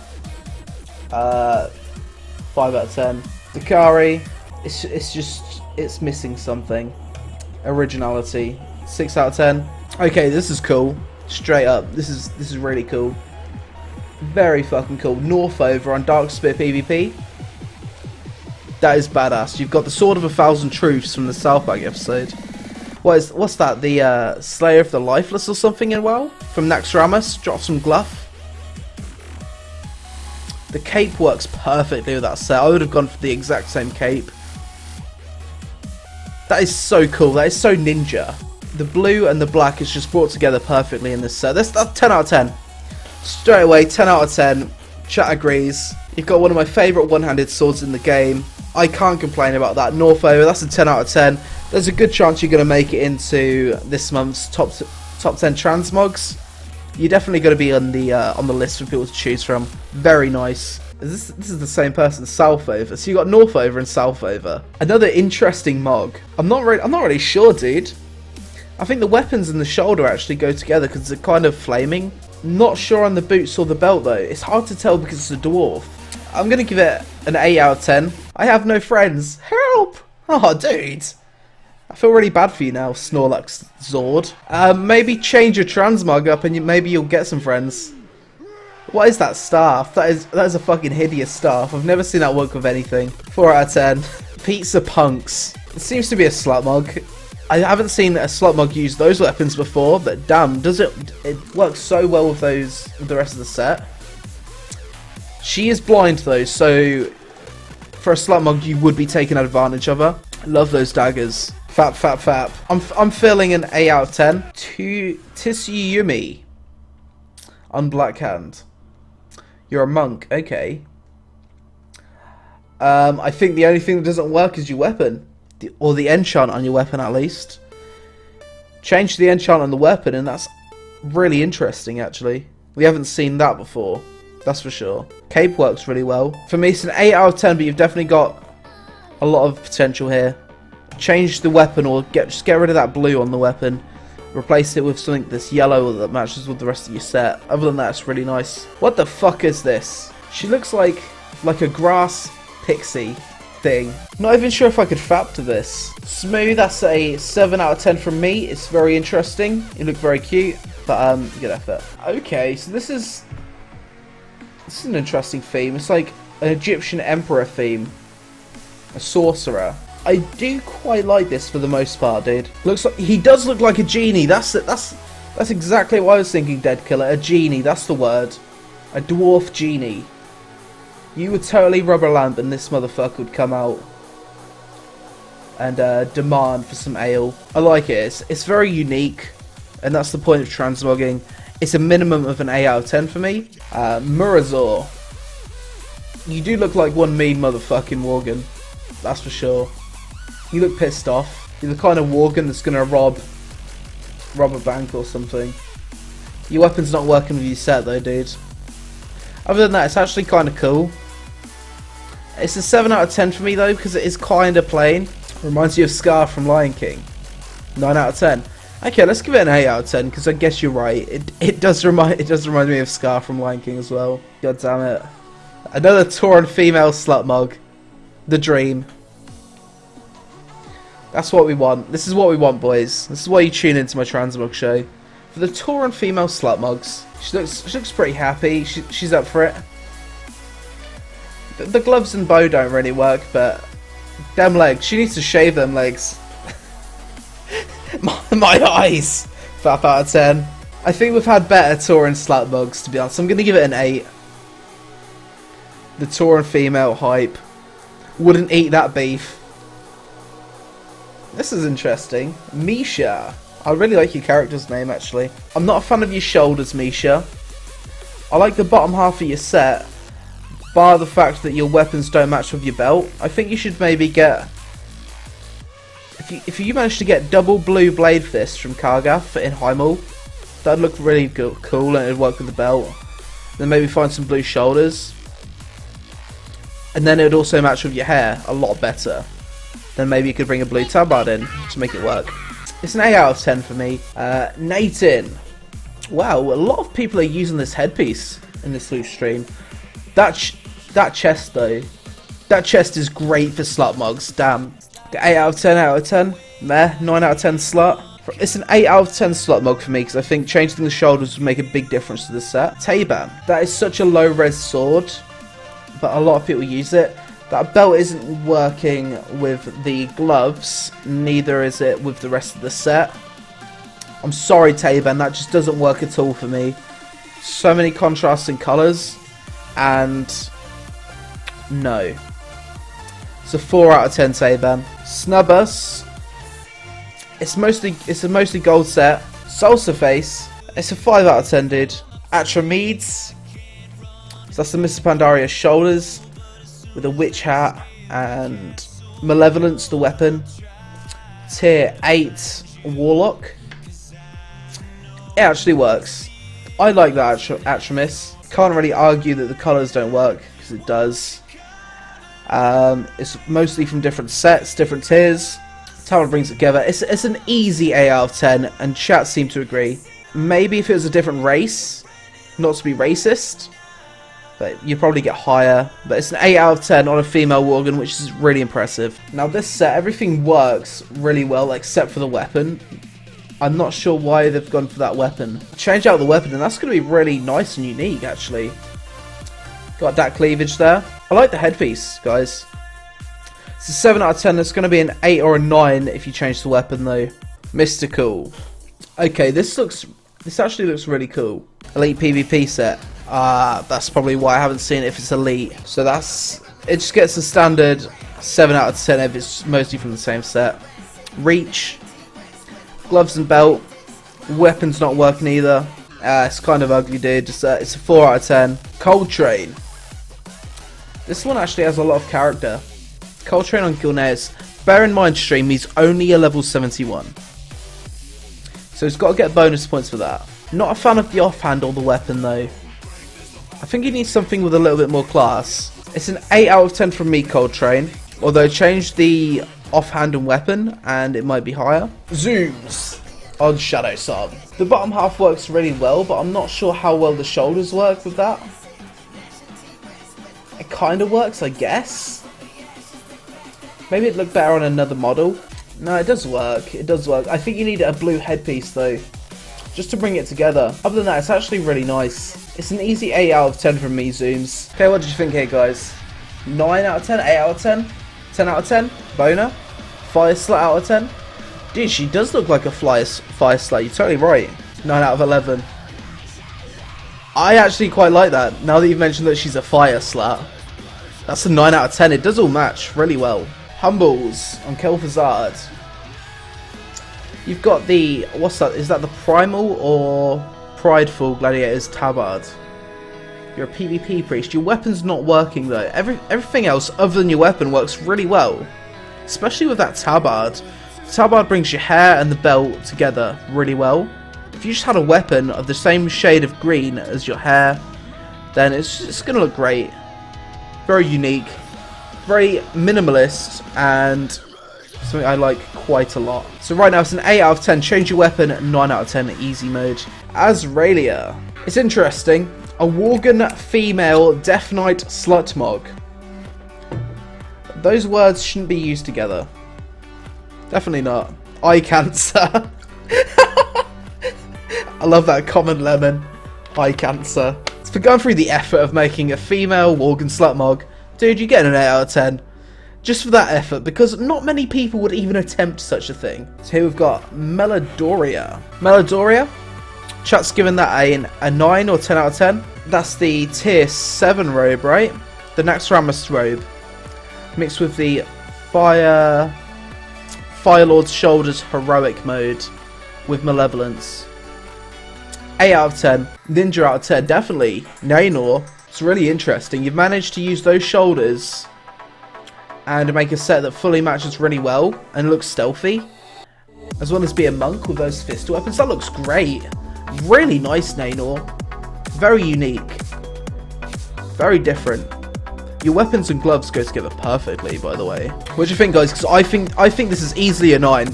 5 out of 10. Dakari, it's missing something. Originality, 6 out of 10. Okay, this is cool. Straight up, this is really cool. Very fucking cool. Northover on Dark Spear PvP. That is badass. You've got the Sword of a Thousand Truths from the South Park episode. What's that? The Slayer of the Lifeless or something in WoW? From Naxxramas. Drop some gluff. The cape works perfectly with that set. I would have gone for the exact same cape. That is so cool. That is so ninja. The blue and the black is just brought together perfectly in this set. That's 10 out of 10. Straight away, 10 out of 10. Chat agrees. You've got one of my favourite one-handed swords in the game. I can't complain about that. Northover, that's a 10 out of 10. There's a good chance you're going to make it into this month's top 10 transmogs. You're definitely going to be on the list for people to choose from. Very nice. This is the same person, Southover. So you got Northover and Southover. Another interesting mog. I'm not really sure, dude. I think the weapons and the shoulder actually go together because they're kind of flaming. Not sure on the boots or the belt though. It's hard to tell because it's a dwarf. I'm going to give it an 8 out of 10. I have no friends. Help! Oh, dude. I feel really bad for you now, Snorlax Zord. Maybe change your transmog up and maybe you'll get some friends. What is that staff? That is a fucking hideous staff. I've never seen that work with anything. 4 out of 10. Pizza Punks. It seems to be a slutmog. I haven't seen a slutmog use those weapons before, but damn, it works so well with the rest of the set. She is blind though, so for a slutmog you would be taking advantage of her. Love those daggers. Fap. I'm feeling an 8 out of 10. To Tsuyumi on Black Hand. You're a monk, okay. I think the only thing that doesn't work is your weapon. Or the enchant on your weapon at least. Change the enchant on the weapon and that's really interesting actually. We haven't seen that before. That's for sure. Cape works really well. For me it's an 8 out of 10, but you've definitely got a lot of potential here. Change the weapon or just get rid of that blue on the weapon. Replace it with something that's yellow that matches with the rest of your set. Other than that, it's really nice. What the fuck is this? She looks like a grass pixie thing. Not even sure if I could fap to this. Smooth, that's a 7 out of 10 from me. It's very interesting. You look very cute, but good effort. Okay, so this is an interesting theme. It's like an Egyptian emperor theme. A sorcerer. I do quite like this for the most part, dude. Looks like he does look like a genie. That's exactly what I was thinking, Dead Killer. A genie, that's the word. A dwarf genie. You would totally rub a lamp and this motherfucker would come out and demand for some ale. I like it. It's very unique, and that's the point of transmogging. It's a minimum of an 8 out of 10 for me. Murazor. You do look like one mean motherfucking Worgen. That's for sure. You look pissed off. You're the kind of Worgen that's gonna rob a bank or something. Your weapon's not working with your set though, dude. Other than that, it's actually kind of cool. It's a 7 out of 10 for me though, because it is kind of plain. Reminds you of Scar from Lion King. 9 out of 10. Okay, let's give it an 8 out of 10, because I guess you're right. It does remind me of Scar from Lion King as well. God damn it. Another Tauren female slutmog. The dream. That's what we want. This is what we want, boys. This is why you tune into my transmog show. For the Tauren female slutmogs. She looks pretty happy. She's up for it. The gloves and bow don't really work, but them legs. She needs to shave them legs. my eyes. 5 out of 10. I think we've had better Tauren slutmogs, to be honest. I'm going to give it an 8. The Tauren female hype. Wouldn't eat that beef. This is interesting. Misha. I really like your character's name, actually. I'm not a fan of your shoulders, Misha. I like the bottom half of your set, bar the fact that your weapons don't match with your belt. I think you should maybe get... If you manage to get double blue blade fist from Kargath in Heimel, that'd look really cool and it'd work with the belt. Then maybe find some blue shoulders. And then it would also match with your hair a lot better. Then maybe you could bring a blue tabard in to make it work. It's an 8 out of 10 for me. Nathan. Wow, a lot of people are using this headpiece in this loot stream. That chest though. That chest is great for slut mugs. Damn. 8 out of 10 out of 10. Meh. 9 out of 10 slut. It's an 8 out of 10 slot mog for me because I think changing the shoulders would make a big difference to the set. Taliban. That is such a low res sword, but a lot of people use it. That belt isn't working with the gloves, neither is it with the rest of the set. I'm sorry, Taliban, that just doesn't work at all for me. So many contrasting colours, and no. It's a 4 out of 10 Taliban. Snubbus. It's a mostly gold set. Salsa face. It's a 5 out of 10, dude. Atramedes. So that's the Mr. Pandaria shoulders with a witch hat and Malevolence, the weapon. Tier 8 Warlock. It actually works. I like that Atramis. Can't really argue that the colours don't work, because it does. It's mostly from different sets, different tiers. Talent brings it together. It's an easy 8 out of 10, and chat seem to agree. Maybe if it was a different race, not to be racist, but you'd probably get higher. But it's an 8 out of 10 on a female Worgen, which is really impressive. Now this set, everything works really well except for the weapon. I'm not sure why they've gone for that weapon. Change out the weapon, and that's going to be really nice and unique, actually. Got that cleavage there. I like the headpiece, guys. It's a 7 out of 10. It's going to be an 8 or a 9 if you change the weapon, though. Mystical. Okay, this actually looks really cool. Elite PvP set. That's probably why I haven't seen it if it's elite. So it just gets a standard 7 out of 10 if it's mostly from the same set. Reach. Gloves and belt. Weapon's not working either. It's kind of ugly, dude. It's a 4 out of 10. Coltrane. This one actually has a lot of character. Coltrane on Gilneas. Bear in mind, stream, he's only a level 71. So he's got to get bonus points for that. Not a fan of the offhand or the weapon, though. I think he needs something with a little bit more class. It's an 8 out of 10 from me, Coltrane. Although change the offhand and weapon, and it might be higher. Zooms on Shadow Sub. The bottom half works really well, but I'm not sure how well the shoulders work with that. It kind of works, I guess. Maybe it'd look better on another model. No, it does work. It does work. I think you need a blue headpiece, though, just to bring it together. Other than that, it's actually really nice. It's an easy 8 out of 10 from me, Zooms. Okay, what did you think here, guys? 9 out of 10? 8 out of 10? 10 out of 10? Boner? Fire Slut out of 10? Dude, she does look like a fire slut. You're totally right. 9 out of 11. I actually quite like that, now that you've mentioned that she's a fire slut. That's a 9 out of 10. It does all match really well. Humbles on Kel'Thuzad. You've got the... what's that? Is that the Primal or Prideful Gladiator's Tabard? You're a PvP priest. Your weapon's not working, though. Everything else other than your weapon works really well. Especially with that Tabard. Tabard brings your hair and the belt together really well. If you just had a weapon of the same shade of green as your hair, then it's going to look great. Very unique. Very minimalist, and something I like quite a lot. So right now it's an 8 out of 10. Change your weapon. 9 out of 10 easy mode. Azraelia. It's interesting. A Worgen female Death Knight slut mog. Those words shouldn't be used together. Definitely not. Eye cancer. I love that common lemon. Eye cancer. For going through the effort of making a female Worgen slut mog, dude, you get an 8 out of 10. Just for that effort, because not many people would even attempt such a thing. So here we've got Melodoria. Melodoria? Chat's given that a 9 or 10 out of 10. That's the tier 7 robe, right? The Naxxramas robe. Mixed with the Fire Lord's Shoulders heroic mode with Malevolence. 8 out of 10. Ninja out of 10, definitely. Naynor. It's really interesting. You've managed to use those shoulders and make a set that fully matches really well and looks stealthy, as well as be a monk with those fist weapons. That looks great. Really nice, Naynor. Very unique. Very different. Your weapons and gloves go together perfectly, by the way. What do you think, guys? Because I think this is easily a 9.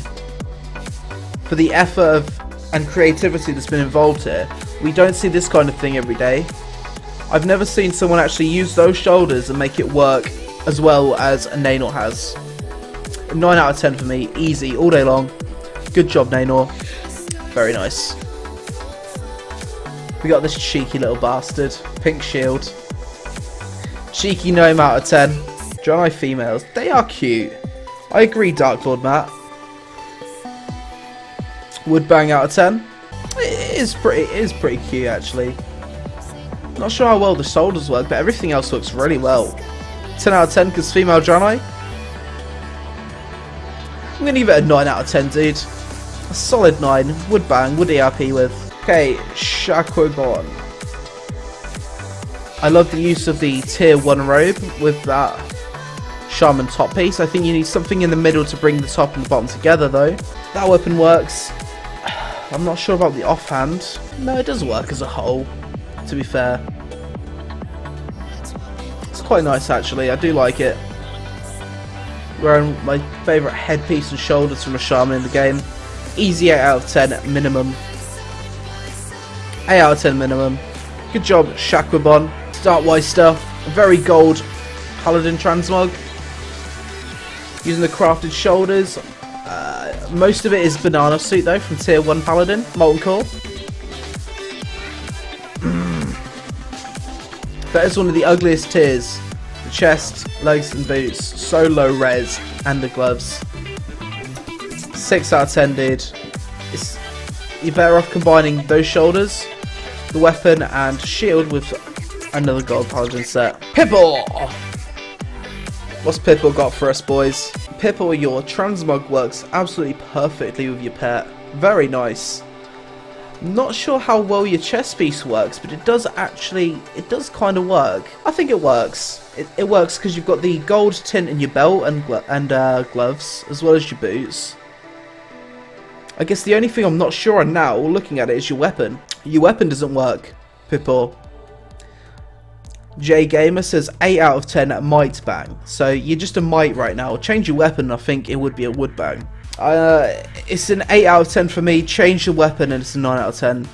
For the effort and creativity that's been involved here. We don't see this kind of thing every day. I've never seen someone actually use those shoulders and make it work as well as a Naynor has. 9 out of 10 for me, easy, all day long. Good job, Naynor. Very nice. We got this cheeky little bastard. Pink shield. Cheeky gnome out of 10. Draenei females. They are cute. I agree, Dark Lord Matt. Woodbang out of 10. It is pretty cute, actually. Not sure how well the shoulders work, but everything else looks really well. 10 out of 10 because female Draenei. I'm going to give it a 9 out of 10, dude. A solid 9. Woodbang, would ERP with. Okay, Shaquagon. I love the use of the tier 1 robe with that shaman top piece. I think you need something in the middle to bring the top and the bottom together, though. That weapon works. I'm not sure about the offhand. No, it does work as a whole, to be fair. It's quite nice, actually. I do like it. Wearing my favourite headpiece and shoulders from a shaman in the game. Easy 8 out of 10 minimum. 8 out of 10 minimum. Good job, Shaquabon. Startweister. A very gold Paladin Transmog. Using the crafted shoulders. Most of it is banana suit though from tier 1 Paladin. Molten Core. That is one of the ugliest tiers. The chest, legs and boots. So low res. And the gloves. 6 out of 10, dude. You're better off combining those shoulders, the weapon and shield with another gold Paladin set. Pipple! What's Pipple got for us, boys? Pipple, your transmog works absolutely perfectly with your pet. Very nice. Not sure how well your chest piece works, but it does kind of work. I think it works. It works because you've got the gold tint in your belt and gloves, as well as your boots. I guess the only thing I'm not sure on now, looking at it, is your weapon. Your weapon doesn't work, Pipple. J Gamer says 8 out of 10 might bang. So you're just a might right now. Change your weapon, I think it would be a wood bang. It's an 8 out of 10 for me. Change the weapon and it's a 9 out of 10.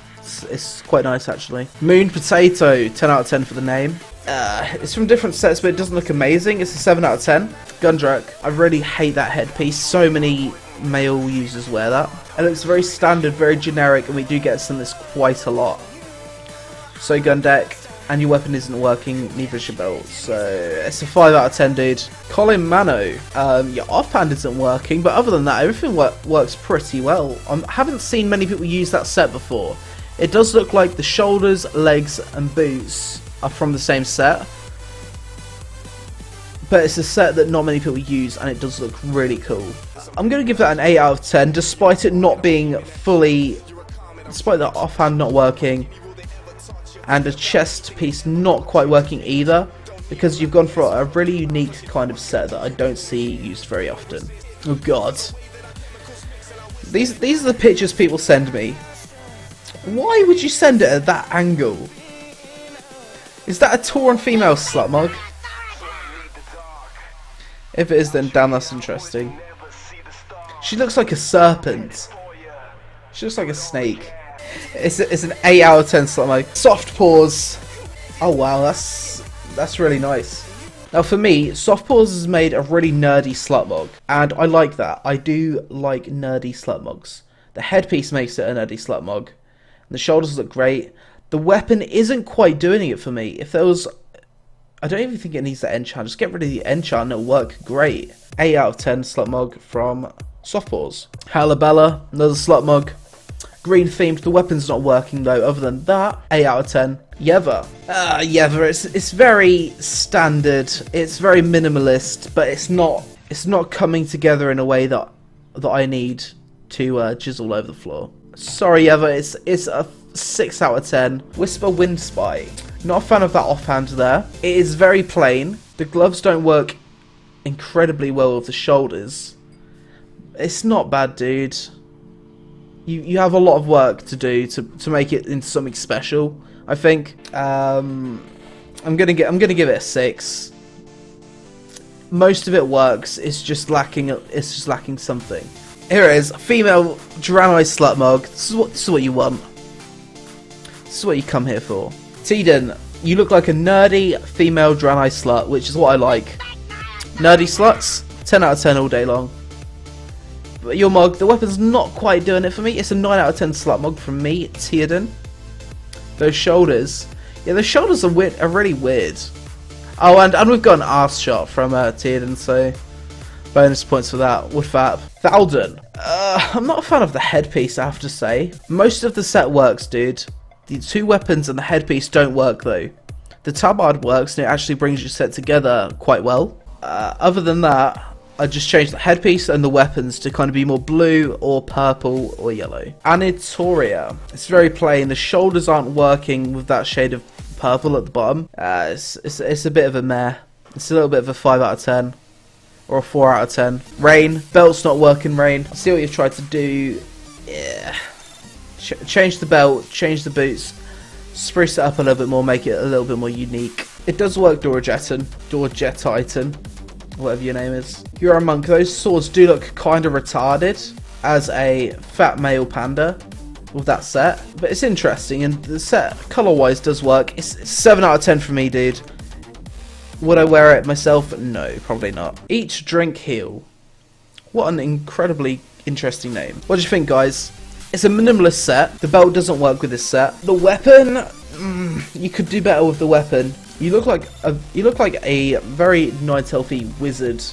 It's quite nice, actually. Moon Potato, 10 out of 10 for the name. It's from different sets, but it doesn't look amazing. It's a 7 out of 10. Gundrek. I really hate that headpiece. So many male users wear that. It looks very standard, very generic, and we do get some of this quite a lot. So Gundek, and your weapon isn't working, neither is your belt. So it's a 5 out of 10, dude. Colin Mano, your offhand isn't working, but other than that, everything works pretty well. I haven't seen many people use that set before. It does look like the shoulders, legs, and boots are from the same set. But it's a set that not many people use, and it does look really cool. I'm going to give that an 8 out of 10, despite it not being fully... Despite the offhand not working, and a chest piece not quite working either, because you've gone for a really unique kind of set that I don't see used very often. Oh god. These are the pictures people send me. Why would you send it at that angle? Is that a Tauren female slut mug? If it is, then damn, that's interesting. She looks like a serpent. She looks like a snake. It's an 8 out of 10 slut mug. Soft paws. Oh wow, that's really nice. Now for me, Soft Paws has made a really nerdy slut mug, and I like that. I do like nerdy slut mugs. The headpiece makes it a nerdy slut mug. The shoulders look great. The weapon isn't quite doing it for me. If there was... I don't even think it needs that enchant. Just get rid of the enchant and it'll work great. 8 out of 10 slut mug from Soft Paws. Halabella, another slut mug. Green themed. The weapon's not working though. Other than that, 8 out of 10. Yeva. Yeva. It's very standard. It's very minimalist, but it's not coming together in a way that I need to jizz all over the floor. Sorry, Yeva. It's a 6 out of 10. Whisper Wind Spy. Not a fan of that offhand there. It is very plain. The gloves don't work incredibly well with the shoulders. It's not bad, dude. You have a lot of work to do to make it into something special, I think. I'm gonna give it a 6. Most of it works. It's just lacking something. Here it is, female Draenei slut mug. This is what you want. This is what you come here for. Teden, you look like a nerdy female Draenei slut, which is what I like. Nerdy sluts, 10 out of 10 all day long. But your mug, the weapon's not quite doing it for me. It's a 9 out of 10 slot mug from me, Theoden. Those shoulders. Yeah, those shoulders are weird, are really weird. Oh, and we've got an arse shot from Theoden, so bonus points for that. Woodfap. Thalden. I'm not a fan of the headpiece, I have to say. Most of the set works, dude. The two weapons and the headpiece don't work, though. The tabard works, and it actually brings your set together quite well. Other than that, I just changed the headpiece and the weapons to kind of be more blue or purple or yellow. Anitoria. It's very plain. The shoulders aren't working with that shade of purple at the bottom. It's a bit of a meh. It's a little bit of a 5 out of 10. Or a 4 out of 10. Rain. Belt's not working, Rain. I see what you've tried to do. Yeah. Change the belt, change the boots, spruce it up a little bit more, make it a little bit more unique. It does work, Dorjetitan, whatever your name is. You're a monk. Those swords do look kind of retarded as a fat male panda with that set, but it's interesting, and the set color-wise does work. It's 7 out of 10 for me, dude. Would I wear it myself? No, probably not. Eat, drink, heal. What an incredibly interesting name. What do you think, guys? It's a minimalist set. The belt doesn't work with this set. The weapon, you could do better with the weapon. You look like a very nice, healthy wizard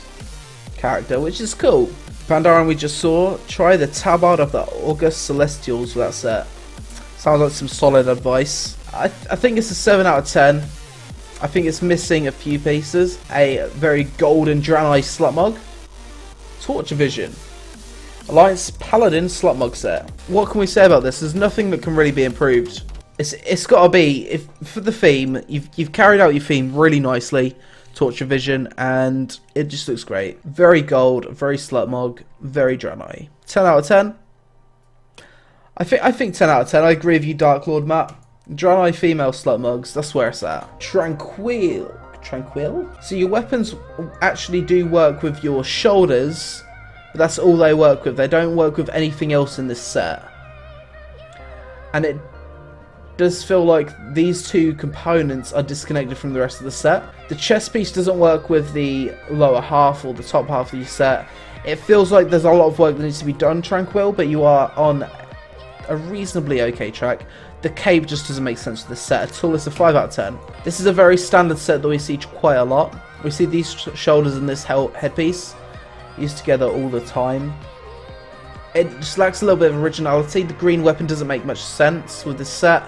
character, which is cool. Pandaren we just saw. Try the tabard of the August Celestials with that set. Sounds like some solid advice. I think it's a 7 out of 10. I think it's missing a few pieces. A very golden Draenei Slutmog. Torture Vision. Alliance Paladin Slutmog set. What can we say about this? There's nothing that can really be improved. It's got to be, for the theme, you've carried out your theme really nicely, Torture Vision, and it just looks great. Very gold, very Slutmog, very Draenei. 10 out of 10. I think 10 out of 10. I agree with you, Dark Lord Matt. Draenei female Slutmogs, that's where it's at. Tranquil. So your weapons actually do work with your shoulders. That's all they work with. They don't work with anything else in this set. And it does feel like these two components are disconnected from the rest of the set. The chest piece doesn't work with the lower half or the top half of the set. It feels like there's a lot of work that needs to be done, Tranquil, but you are on a reasonably okay track. The cape just doesn't make sense to this set at all. It's a 5 out of 10. This is a very standard set that we see quite a lot. We see these shoulders and this headpiece used together all the time. It just lacks a little bit of originality. The green weapon doesn't make much sense with this set.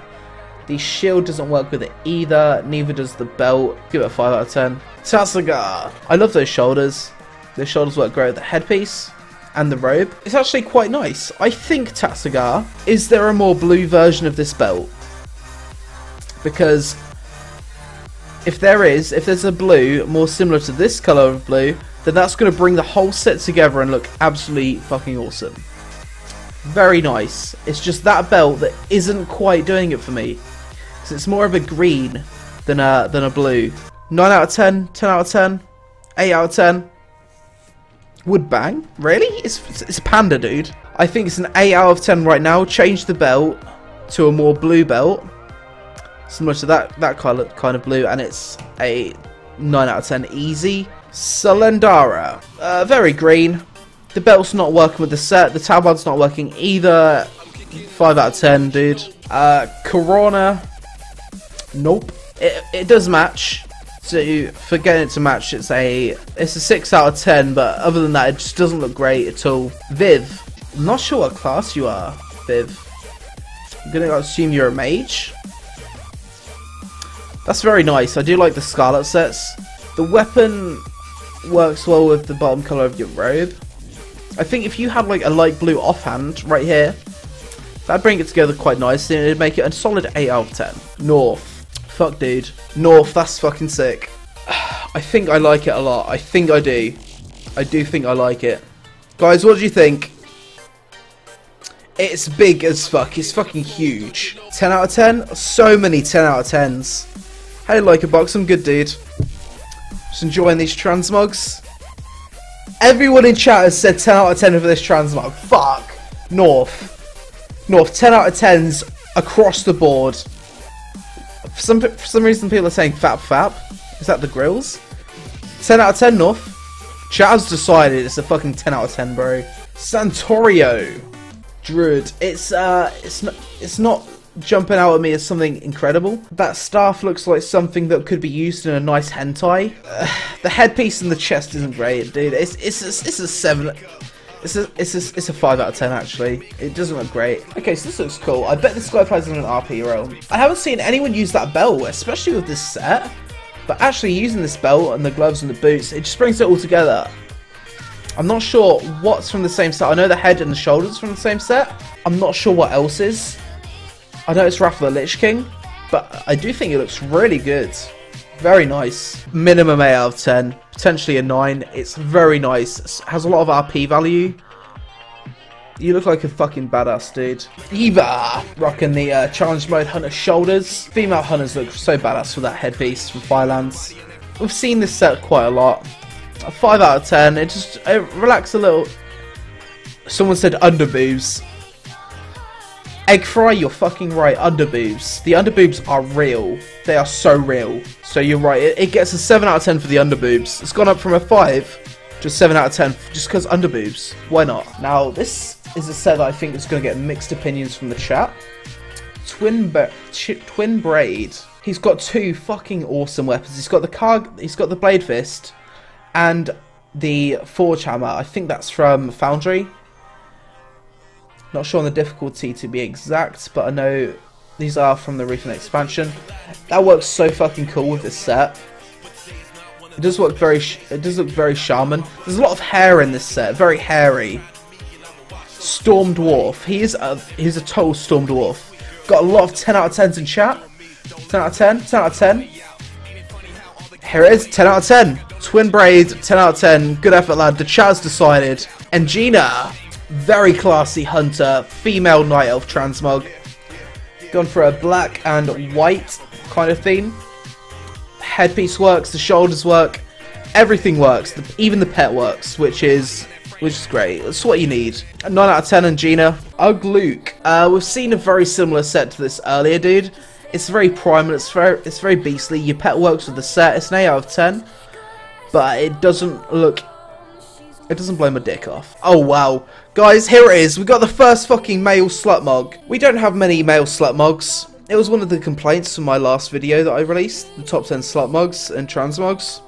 The shield doesn't work with it either, neither does the belt. Give it a 5 out of 10. Tasugar. I love those shoulders. Those shoulders work great with the headpiece and the robe. It's actually quite nice. I think Tasugar, is there a more blue version of this belt? Because if there's a blue more similar to this colour of blue, then that's going to bring the whole set together and look absolutely fucking awesome. Very nice. It's just that belt that isn't quite doing it for me. Because it's more of a green than a blue. 9 out of 10, 10 out of 10, 8 out of 10. Would bang? Really? It's a panda, dude. I think it's an 8 out of 10 right now. Change the belt to a more blue belt. Similar to that kind of blue, and it's a 9 out of 10 easy. Salendara. Very green. The belt's not working with the set. The tabard's not working either. 5 out of 10, dude. Corona. Nope. It does match. So for getting it to match, it's a 6 out of 10. But other than that, it just doesn't look great at all. Viv. I'm not sure what class you are, Viv. I'm gonna assume you're a mage. That's very nice. I do like the Scarlet sets. The weapon works well with the bottom colour of your robe. I think if you had like a light blue offhand right here, that'd bring it together quite nicely and it'd make it a solid 8 out of 10. North. Fuck, dude. North, that's fucking sick. I think I like it a lot. I think I do. I do think I like it. Guys, what do you think? It's big as fuck. It's fucking huge. 10 out of 10? So many 10 out of 10s. How do you like a box? I'm good, dude. Just enjoying these transmogs. Everyone in chat has said 10 out of 10 for this transmog. Fuck. North. 10 out of 10s across the board. For some reason people are saying fap. Is that the grills? 10 out of 10 North. Chat has decided it's a fucking 10 out of 10, bro. Santorio Druid. It's not jumping out at me as something incredible. That staff looks like something that could be used in a nice hentai. The headpiece and the chest isn't great, dude. It's a 7. It's a 5 out of 10 actually. It doesn't look great. Okay, so this looks cool. I bet this guy plays in an RP role. I haven't seen anyone use that belt, especially with this set. But actually using this belt and the gloves and the boots, it just brings it all together. I'm not sure what's from the same set. I know the head and the shoulders from the same set. I'm not sure what else is. I know it's Wrath of the Lich King, but I do think it looks really good. Very nice. Minimum 8 out of 10. Potentially a 9. It's very nice. It has a lot of RP value. You look like a fucking badass, dude. Eva! Rocking the challenge mode hunter shoulders. Female hunters look so badass with that headpiece from Firelands. We've seen this set quite a lot. A 5 out of 10. It relax a little. Someone said underboobs. Egg Fry, you're fucking right. Underboobs. The underboobs are real. They are so real. So you're right. It gets a 7 out of 10 for the underboobs. It's gone up from a 5 to a 7 out of 10 just because underboobs. Why not? Now, this is a set that I think is going to get mixed opinions from the chat. Twin Braid. He's got 2 fucking awesome weapons. He's got the Blade Fist and the Forge Hammer. I think that's from Foundry. Not sure on the difficulty to be exact, but I know these are from the recent expansion. That works so fucking cool with this set. It does look very shaman. There's a lot of hair in this set, very hairy. Storm Dwarf. He's a total Storm Dwarf. Got a lot of 10 out of 10s in chat. 10 out of 10, 10 out of 10. Here it is, 10 out of 10. Twin Braid, 10 out of 10. Good effort, lad. The chat has decided. And Gina. Very classy hunter, female night elf transmog. Gone for a black and white kind of theme. Headpiece works, the shoulders work, everything works. Even the pet works, which is great. That's what you need. A 9 out of 10 on Gina. Ugg Luke. We've seen a very similar set to this earlier, dude. It's very primal. It's very beastly. Your pet works with the set. It's an 8 out of 10, but it doesn't look. It doesn't blow my dick off. Oh wow. Guys, here it is. We got the first fucking male slut mog. We don't have many male slut mogs. It was one of the complaints from my last video that I released. The top 10 slut mogs and transmogs.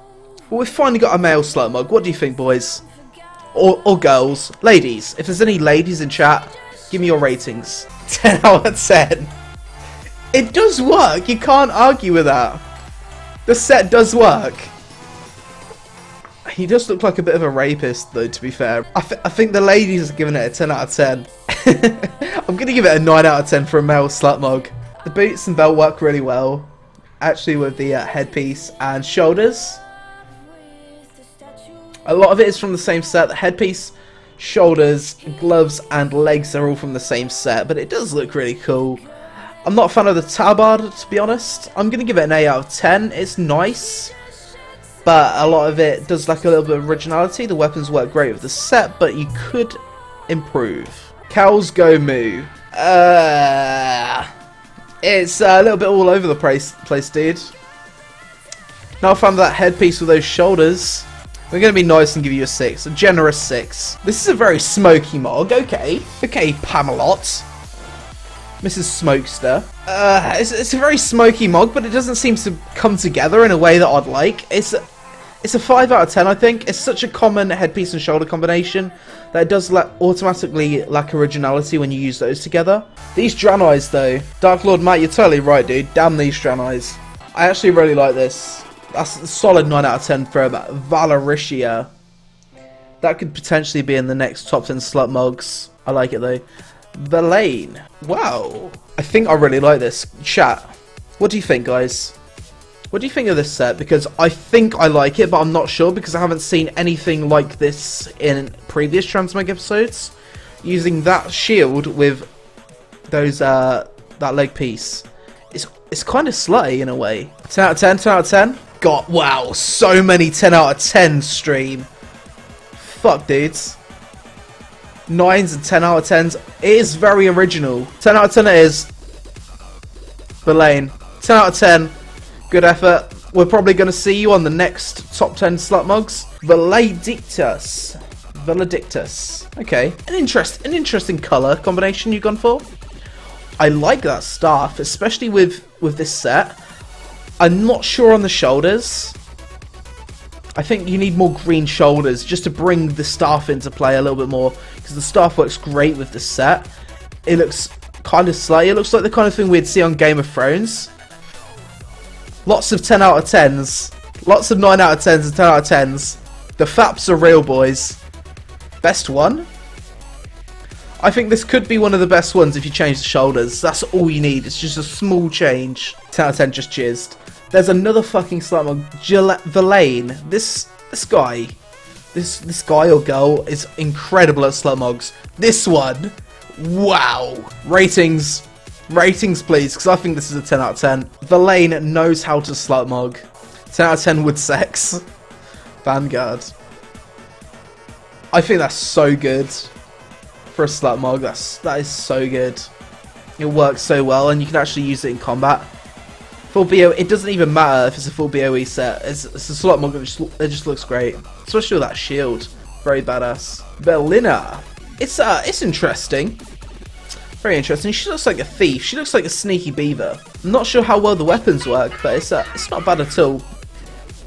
Well, we've finally got a male slut mog. What do you think, boys? Or girls? Ladies. If there's any ladies in chat, give me your ratings. 10 out of 10. It does work. You can't argue with that. The set does work. He does look like a bit of a rapist, though, to be fair. I think the ladies are giving it a 10 out of 10. I'm going to give it a 9 out of 10 for a male slut mog. The boots and belt work really well. Actually, with the headpiece and shoulders. A lot of it is from the same set. The headpiece, shoulders, gloves, and legs are all from the same set. But it does look really cool. I'm not a fan of the tabard, to be honest. I'm going to give it an 8 out of 10. It's nice. But a lot of it does lack a little bit of originality. The weapons work great with the set, but you could improve. Cows Go Moo. It's a little bit all over the place, dude. Not a fan of that headpiece with those shoulders. We're going to be nice and give you a 6. A generous 6. This is a very smoky mog. Okay. Okay, Pamelot. Mrs. Smokester. It's a very smoky mog, but it doesn't seem to come together in a way that I'd like. It's a 5 out of 10, I think. It's such a common headpiece and shoulder combination that it does automatically lack originality when you use those together. These Draenei's, though. Dark Lord Matt, you're totally right, dude. Damn these Draenei's. I actually really like this. That's a solid 9 out of 10 for Valericia. That could potentially be in the next top 10 slut mogs. I like it, though. Verlaine. Wow. I think I really like this. Chat. What do you think, guys? What do you think of this set? Because I think I like it, but I'm not sure because I haven't seen anything like this in previous Transmog episodes. Using that shield with those that leg piece. It's kind of slutty in a way. 10 out of 10, 10 out of 10. God, wow, so many 10 out of 10 stream. Fuck, dudes. 9s and 10 out of 10s. It is very original. 10 out of 10 it is. Verlaine. 10 out of 10. Good effort. We're probably going to see you on the next top 10 slut mugs. Valedictus. Valedictus. Okay, an interesting colour combination you've gone for. I like that staff, especially with this set. I'm not sure on the shoulders. I think you need more green shoulders just to bring the staff into play a little bit more, because the staff works great with this set. It looks kind of slight. It looks like the kind of thing we'd see on Game of Thrones. Lots of 10 out of 10s. Lots of 9 out of 10s and 10 out of 10s. The faps are real, boys. Best one? I think this could be one of the best ones if you change the shoulders. That's all you need. It's just a small change. 10 out of 10 just jizzed. There's another fucking Slutmog. Verlaine. This guy. This guy or girl is incredible at Slutmogs. This one. Wow. Ratings. Ratings, please, because I think this is a 10 out of 10. Verlaine knows how to Slutmog. 10 out of 10 with sex. Vanguard. I think that's so good for a Slutmog. That is so good. It works so well, and you can actually use it in combat. Full BO, it doesn't even matter if it's a full BOE set. It's a Slutmog that just looks great, especially with that shield. Very badass. Berlina. It's interesting. Very interesting. She looks like a thief. She looks like a sneaky beaver. I'm not sure how well the weapons work, but it's not bad at all.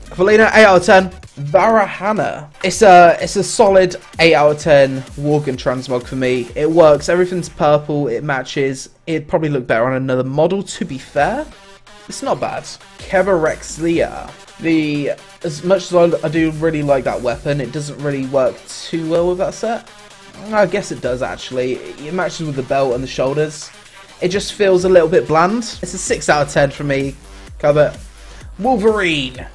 Valina, 8 out of 10. Varahana. It's a solid 8 out of 10 Warcraft Transmog for me. It works. Everything's purple. It matches. It'd probably look better on another model, to be fair. It's not bad. Kevarexlia. As much as I do really like that weapon, it doesn't really work too well with that set. I guess it does, actually. It matches with the belt and the shoulders. It just feels a little bit bland. It's a 6 out of 10 for me. Cover. Wolverine.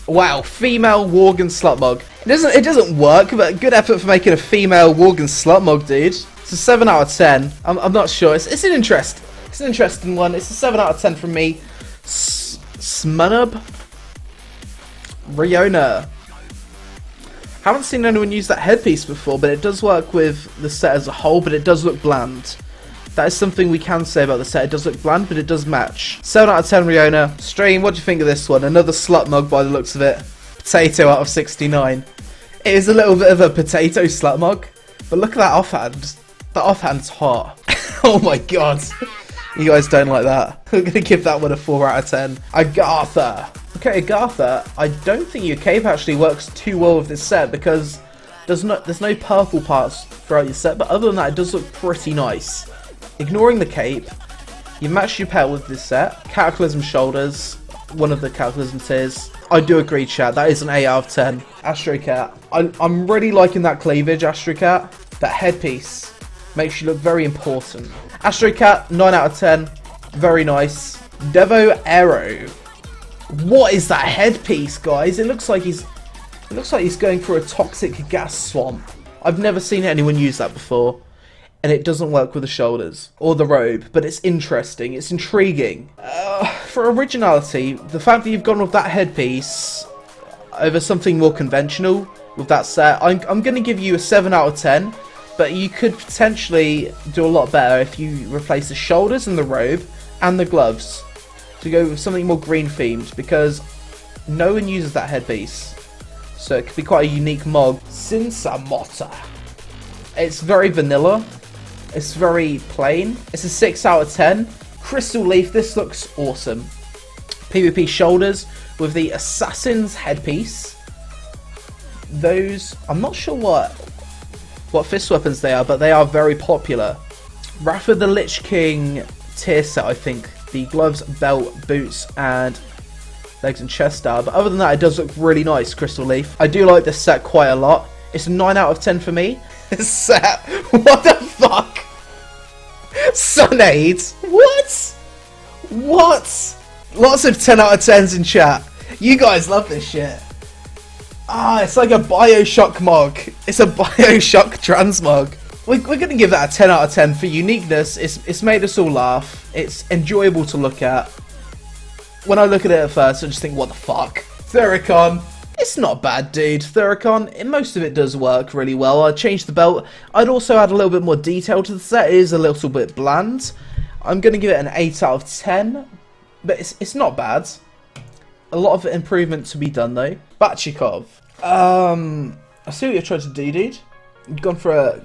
Wow, female Worgen Slutmog. It doesn't work, but good effort for making a female Worgen Slutmog, dude. It's a 7 out of 10. I'm not sure. It's an interesting one. It's a 7 out of 10 from me. Smunub. Riona. Haven't seen anyone use that headpiece before, but it does work with the set as a whole, but it does look bland. That is something we can say about the set. It does look bland, but it does match. 7 out of 10, Riona. Stream, what do you think of this one? Another Slutmog by the looks of it. Potato out of 69. It is a little bit of a potato Slutmog, but look at that offhand. That offhand's hot. Oh my god. You guys don't like that. I'm going to give that one a 4 out of 10. Agatha. Okay, Agatha, I don't think your cape actually works too well with this set, because there's no purple parts throughout your set, but other than that, it does look pretty nice. Ignoring the cape, you match your pet with this set. Cataclysm shoulders, one of the Cataclysm tiers. I do agree, chat, that is an 8 out of 10. Astrocat, I'm really liking that cleavage, Astrocat. That headpiece makes you look very important. Astrocat, 9 out of 10, very nice. Devo Aero. What is that headpiece, guys? It looks like he's going through a toxic gas swamp. I've never seen anyone use that before, and it doesn't work with the shoulders or the robe, but it's interesting, it's intriguing. For originality, the fact that you've gone with that headpiece over something more conventional with that set, I'm going to give you a 7 out of 10, but you could potentially do a lot better if you replace the shoulders and the robe and the gloves to go with something more green themed, because no one uses that headpiece, so it could be quite a unique mog. Sinsamota. It's very vanilla, it's very plain. It's a 6 out of 10. Crystal Leaf, this looks awesome. PvP shoulders with the Assassin's headpiece. Those, I'm not sure what fist weapons they are, but they are very popular. Wrath of the Lich King tier set, I think. The gloves, belt, boots, and legs and chest are. But other than that, it does look really nice, Crystal Leaf. I do like this set quite a lot. It's a 9 out of 10 for me. This set, what the fuck? Sunade? What? What? Lots of 10 out of 10s in chat. You guys love this shit. Ah, it's like a Bioshock mog. It's a Bioshock transmog. We're going to give that a 10 out of 10 for uniqueness. It's made us all laugh. It's enjoyable to look at. When I look at it at first, I just think, what the fuck? Theracon. It's not bad, dude. Theracon, most of it does work really well. I changed the belt. I'd also add a little bit more detail to the set. It is a little bit bland. I'm going to give it an 8 out of 10. But it's not bad. A lot of improvement to be done, though. Bachikov. I see what you're trying to do, dude. You've gone for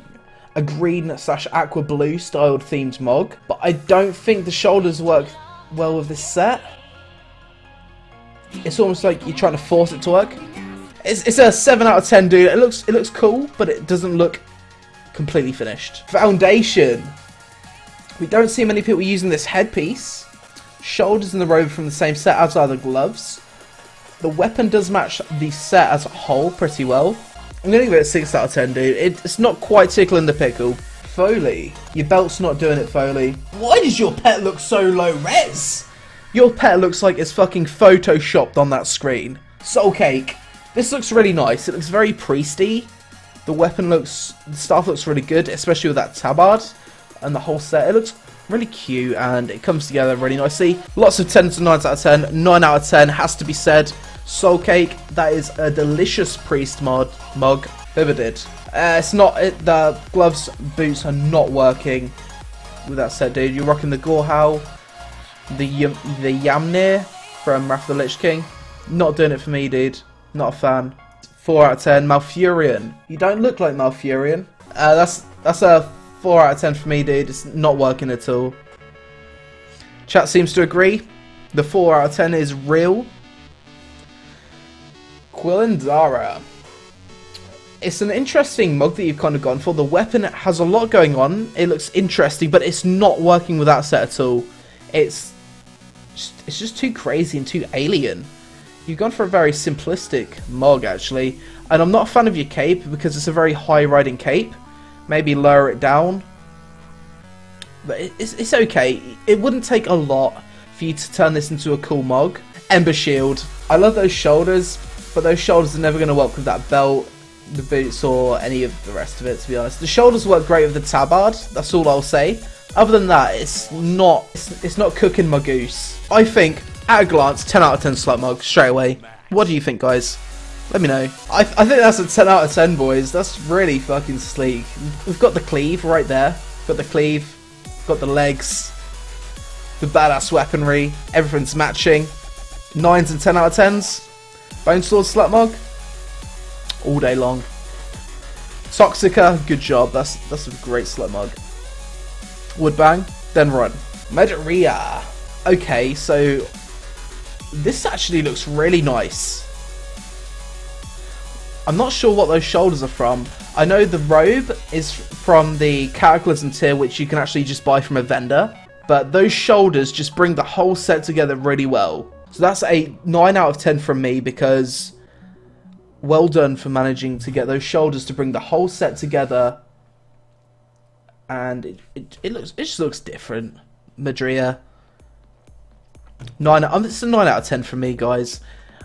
a green / aqua blue styled themed mog, but I don't think the shoulders work well with this set. It's almost like you're trying to force it to work. It's a 7 out of 10, dude. It looks cool, but it doesn't look completely finished. Foundation. We don't see many people using this headpiece. Shoulders and the robe from the same set as are the gloves. The weapon does match the set as a whole pretty well. I'm going to give it a 6 out of 10, dude. It's not quite tickling the pickle. Foley. Your belt's not doing it, Foley. Why does your pet look so low res? Your pet looks like it's fucking photoshopped on that screen. Soul Cake. This looks really nice. It looks very priesty. The stuff looks really good, especially with that tabard and the whole set. It looks really cute and it comes together really nicely. Lots of 10s and 9s out of 10. 9 out of 10 has to be said. Soul Cake, that is a delicious priest mog. Vivided. The gloves, boots are not working with that set, dude. You're rocking the Gorehowl, the Yamnir from Wrath of the Lich King. Not doing it for me, dude. Not a fan. 4 out of 10. Malfurion. You don't look like Malfurion. That's a 4 out of 10 for me, dude. It's not working at all. Chat seems to agree. The 4 out of 10 is real. Quillandara. It's an interesting mug that you've kind of gone for. The weapon has a lot going on. It looks interesting, but it's not working with that set at all. It's just too crazy and too alien. You've gone for a very simplistic mug, actually. And I'm not a fan of your cape because it's a very high riding cape. Maybe lower it down. But it's okay. It wouldn't take a lot for you to turn this into a cool mug. Ember Shield. I love those shoulders, but those shoulders are never going to work with that belt, the boots, or any of the rest of it, to be honest. The shoulders work great with the tabard. That's all I'll say. Other than that, it's not cooking my goose. I think, at a glance, 10 out of 10 slut mug, straight away. What do you think, guys? Let me know. I think that's a 10 out of 10, boys. That's really fucking sleek. We've got the cleave right there. Got the cleave. Got the legs. The badass weaponry. Everything's matching. 9s and 10 out of 10s. Bone Sword slut mug. All day long. Toxica, good job. That's a great slut mug. Woodbang, then run. Medaria. Okay, so this actually looks really nice. I'm not sure what those shoulders are from. I know the robe is from the Cataclysm tier, which you can actually just buy from a vendor. But those shoulders just bring the whole set together really well. So that's a 9 out of 10 from me, because well done for managing to get those shoulders to bring the whole set together. And it just looks different. Madria. It's a 9 out of 10 from me, guys.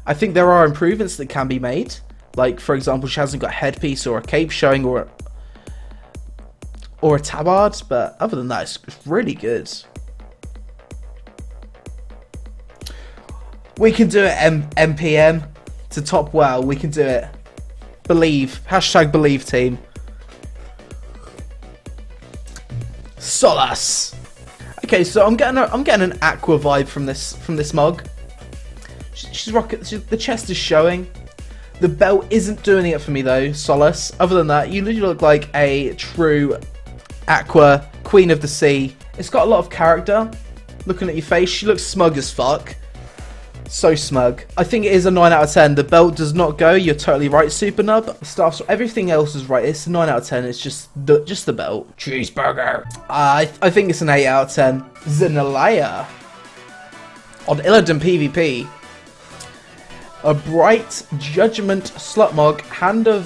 I think there are improvements that can be made. Like, for example, she hasn't got a headpiece or a cape showing, or a tabard, but other than that, it's really good. We can do it, MPM to top WoW. We can do it. Believe. Hashtag believe, team. Solace. Okay, so I'm getting an aqua vibe from this mug. She's rocking. The chest is showing. The belt isn't doing it for me though, Solace. Other than that, you literally look like a true aqua queen of the sea. It's got a lot of character. Looking at your face, she looks smug as fuck. So smug. I think it is a 9 out of 10. The belt does not go. You're totally right, Super Nub. Everything else is right. It's a 9 out of 10. It's just the belt. Cheeseburger. I think it's an 8 out of 10. Zenalaya. On Illidan PvP. A bright judgment slut mog. Hand of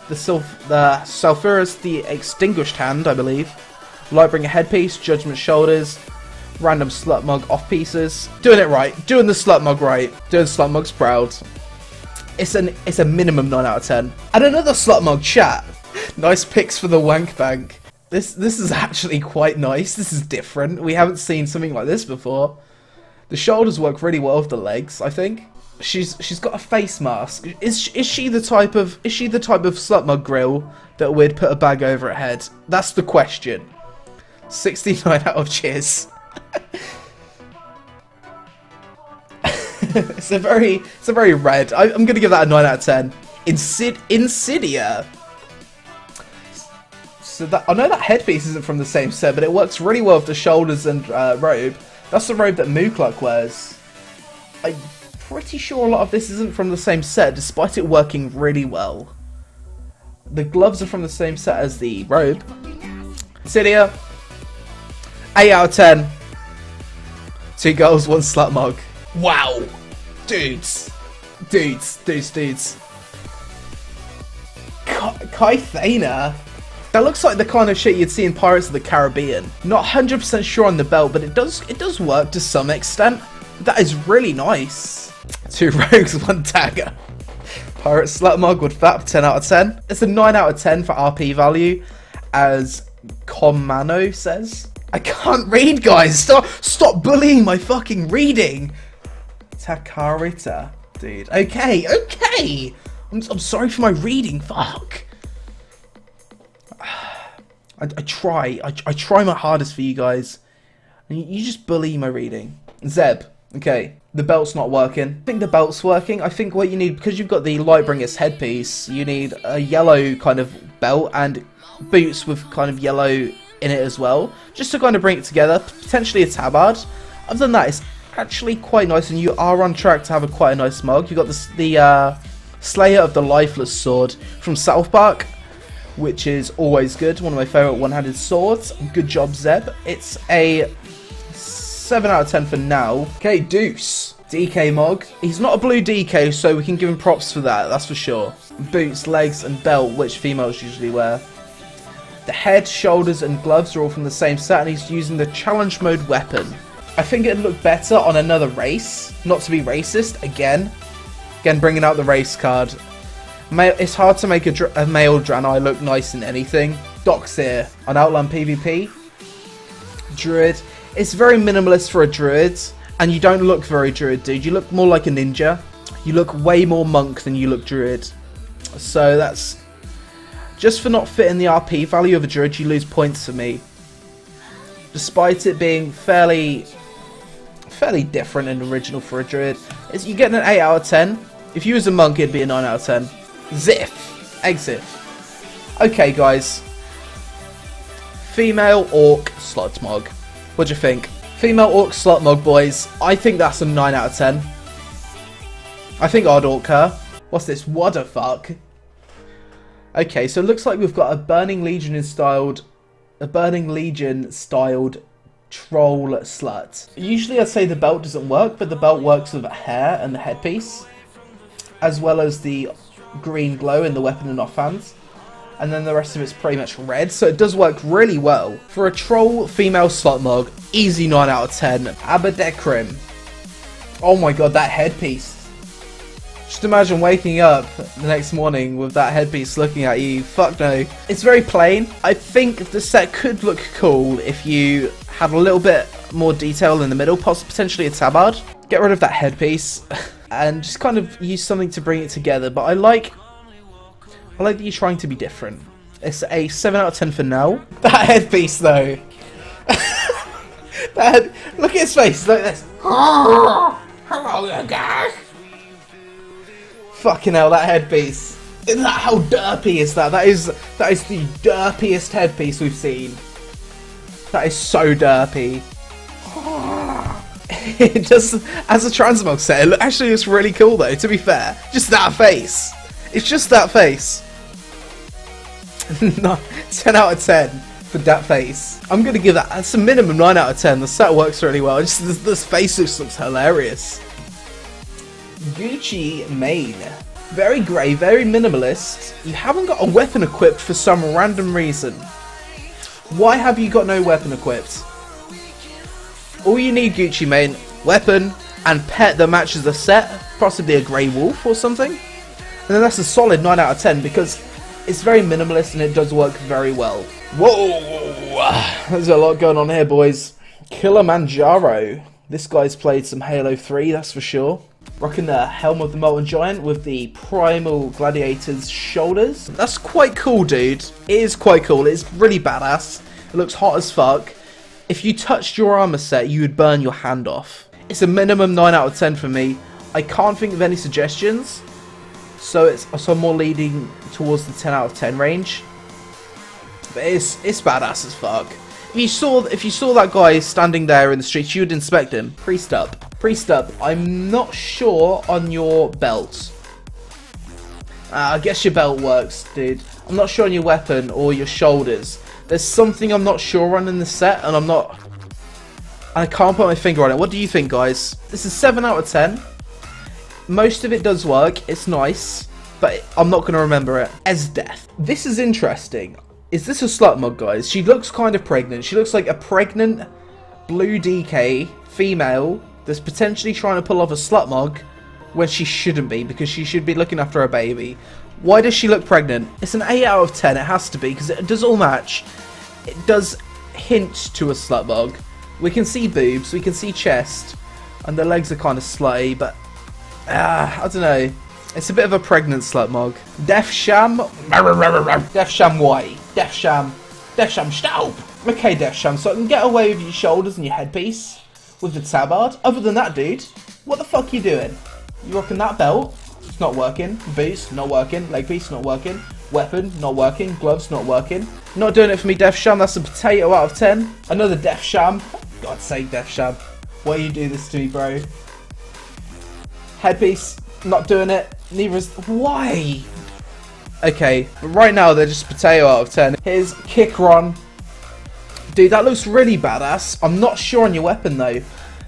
the Sulphurus, the extinguished hand, I believe. Lightbringer headpiece. Judgment shoulders. Random slut mug off pieces. Doing it right. Doing the slut mug right. Doing slut mugs proud. It's a minimum 9 out of 10. And another slut mug, chat. Nice picks for the wank bank. This is actually quite nice. This is different. We haven't seen something like this before. The shoulders work really well with the legs, I think. She's got a face mask. Is she the type of slut mug grill that we'd put a bag over her head? That's the question. 69 out of cheers. It's a very red. I'm gonna give that a 9 out of 10. Insidia. So that, I know that headpiece isn't from the same set, but it works really well with the shoulders and robe. That's the robe that Mookluk wears. I'm pretty sure a lot of this isn't from the same set, despite it working really well. The gloves are from the same set as the robe. Cydia, 8 out of 10. 2 girls, 1 slut mug. Wow! Dudes. Dudes. Kythana? That looks like the kind of shit you'd see in Pirates of the Caribbean. Not 100% sure on the belt, but it does work to some extent. That is really nice. 2 rogues, 1 dagger. Pirate slut mug with that, 10 out of 10. It's a 9 out of 10 for RP value, as Commano says. I can't read, guys. Stop bullying my fucking reading. Takarita, dude. Okay. I'm sorry for my reading. Fuck. I try my hardest for you guys. And you just bully my reading. Zeb. Okay. The belt's not working. I think the belt's working. I think what you need, because you've got the Lightbringer's headpiece, you need a yellow kind of belt and boots with kind of yellow in it as well, just to kind of bring it together. Potentially a tabard. Other than that, it's actually quite nice, and you are on track to have quite a nice mug. You got the Slayer of the Lifeless sword from South Park, which is always good. One of my favourite one-handed swords. Good job, Zeb. It's a 7 out of 10 for now. Okay, Deuce. DK Mog. He's not a blue DK, so we can give him props for that, that's for sure. Boots, legs, and belt, which females usually wear. The head, shoulders, and gloves are all from the same set, and he's using the challenge mode weapon. I think it'd look better on another race. Not to be racist, again bringing out the race card. It's hard to make a male Draenei look nice in anything. Doxir on Outland PvP. Druid. It's very minimalist for a druid, and you don't look very druid, dude. You look more like a ninja. You look way more monk than you look druid. So that's... just for not fitting the RP value of a druid, you lose points for me. Despite it being fairly different and original for a druid. You get an 8 out of 10. If you was a monk, it'd be a 9 out of 10. Ziff. Exif. Okay, guys. Female Orc Slutmog. What do you think? Female Orc Slutmog, boys. I think that's a 9 out of 10. I think I'd orc her. What's this? What the fuck? Okay, so it looks like we've got a Burning Legion styled troll slut. Usually I'd say the belt doesn't work, but the belt works with the hair and the headpiece, as well as the green glow in the weapon and offhand. And then the rest of it's pretty much red, so it does work really well. For a troll female slut mog, easy 9 out of 10. Aberdekrim. Oh my god, that headpiece. Just imagine waking up the next morning with that headpiece looking at you. Fuck no. It's very plain. I think the set could look cool if you had a little bit more detail in the middle, potentially a tabard. Get rid of that headpiece and just kind of use something to bring it together. But I like that you're trying to be different. It's a 7 out of 10 for now. That headpiece though. Look at his face, look at this. Hello guys. Fucking hell, that headpiece. How derpy is that? That is the derpiest headpiece we've seen. That is so derpy. It just, as a transmog set, it actually looks really cool though, to be fair. Just that face. It's just that face. 10 out of 10 for that face. I'm going to give that's a minimum 9 out of 10. The set works really well. Just this face just looks hilarious. Gucci Mane. Very grey, very minimalist. You haven't got a weapon equipped for some random reason. Why have you got no weapon equipped? All you need, Gucci Mane, weapon and pet that matches the set, possibly a grey wolf or something. And then that's a solid 9 out of 10 because it's very minimalist and it does work very well. Whoa! There's a lot going on here, boys. Kilimanjaro. This guy's played some Halo 3, that's for sure. Rocking the Helm of the Molten Giant with the Primal Gladiator's shoulders. That's quite cool, dude. It is quite cool. It's really badass. It looks hot as fuck. If you touched your armor set, you would burn your hand off. It's a minimum 9 out of 10 for me. I can't think of any suggestions, so I'm more leading towards the 10 out of 10 range. But it's badass as fuck. If you saw that guy standing there in the streets, you would inspect him. Priest up. Priest up. I'm not sure on your belt. I guess your belt works, dude. I'm not sure on your weapon or your shoulders. There's something I'm not sure on in the set, and I can't put my finger on it. What do you think, guys? This is 7 out of 10. Most of it does work. It's nice, but I'm not going to remember it. Esdeath. This is interesting. Is this a slut mug, guys? She looks kind of pregnant. She looks like a pregnant blue DK female that's potentially trying to pull off a slut mug when she shouldn't be, because she should be looking after her baby. Why does she look pregnant? It's an 8 out of 10. It has to be, because it does all match. It does hint to a slut mug. We can see boobs, we can see chest, and the legs are kind of slutty, but I don't know. It's a bit of a pregnant slut mug. Def Sham. Def Sham why? Def Sham Staub. Okay, Def Sham, so I can get away with your shoulders and your headpiece with the tabard. Other than that, dude, what the fuck are you doing? You rocking that belt? It's not working. Boots, not working. Leg piece, not working. Weapon, not working. Gloves, not working. Not doing it for me, Def Sham. That's a potato out of 10. Another Def Sham. God's sake, Def Sham. Why you do this to me, bro? Headpiece, not doing it. Neither is... Why? Okay, but right now they're just potato out of 10. Here's Kikron. Dude, that looks really badass. I'm not sure on your weapon though.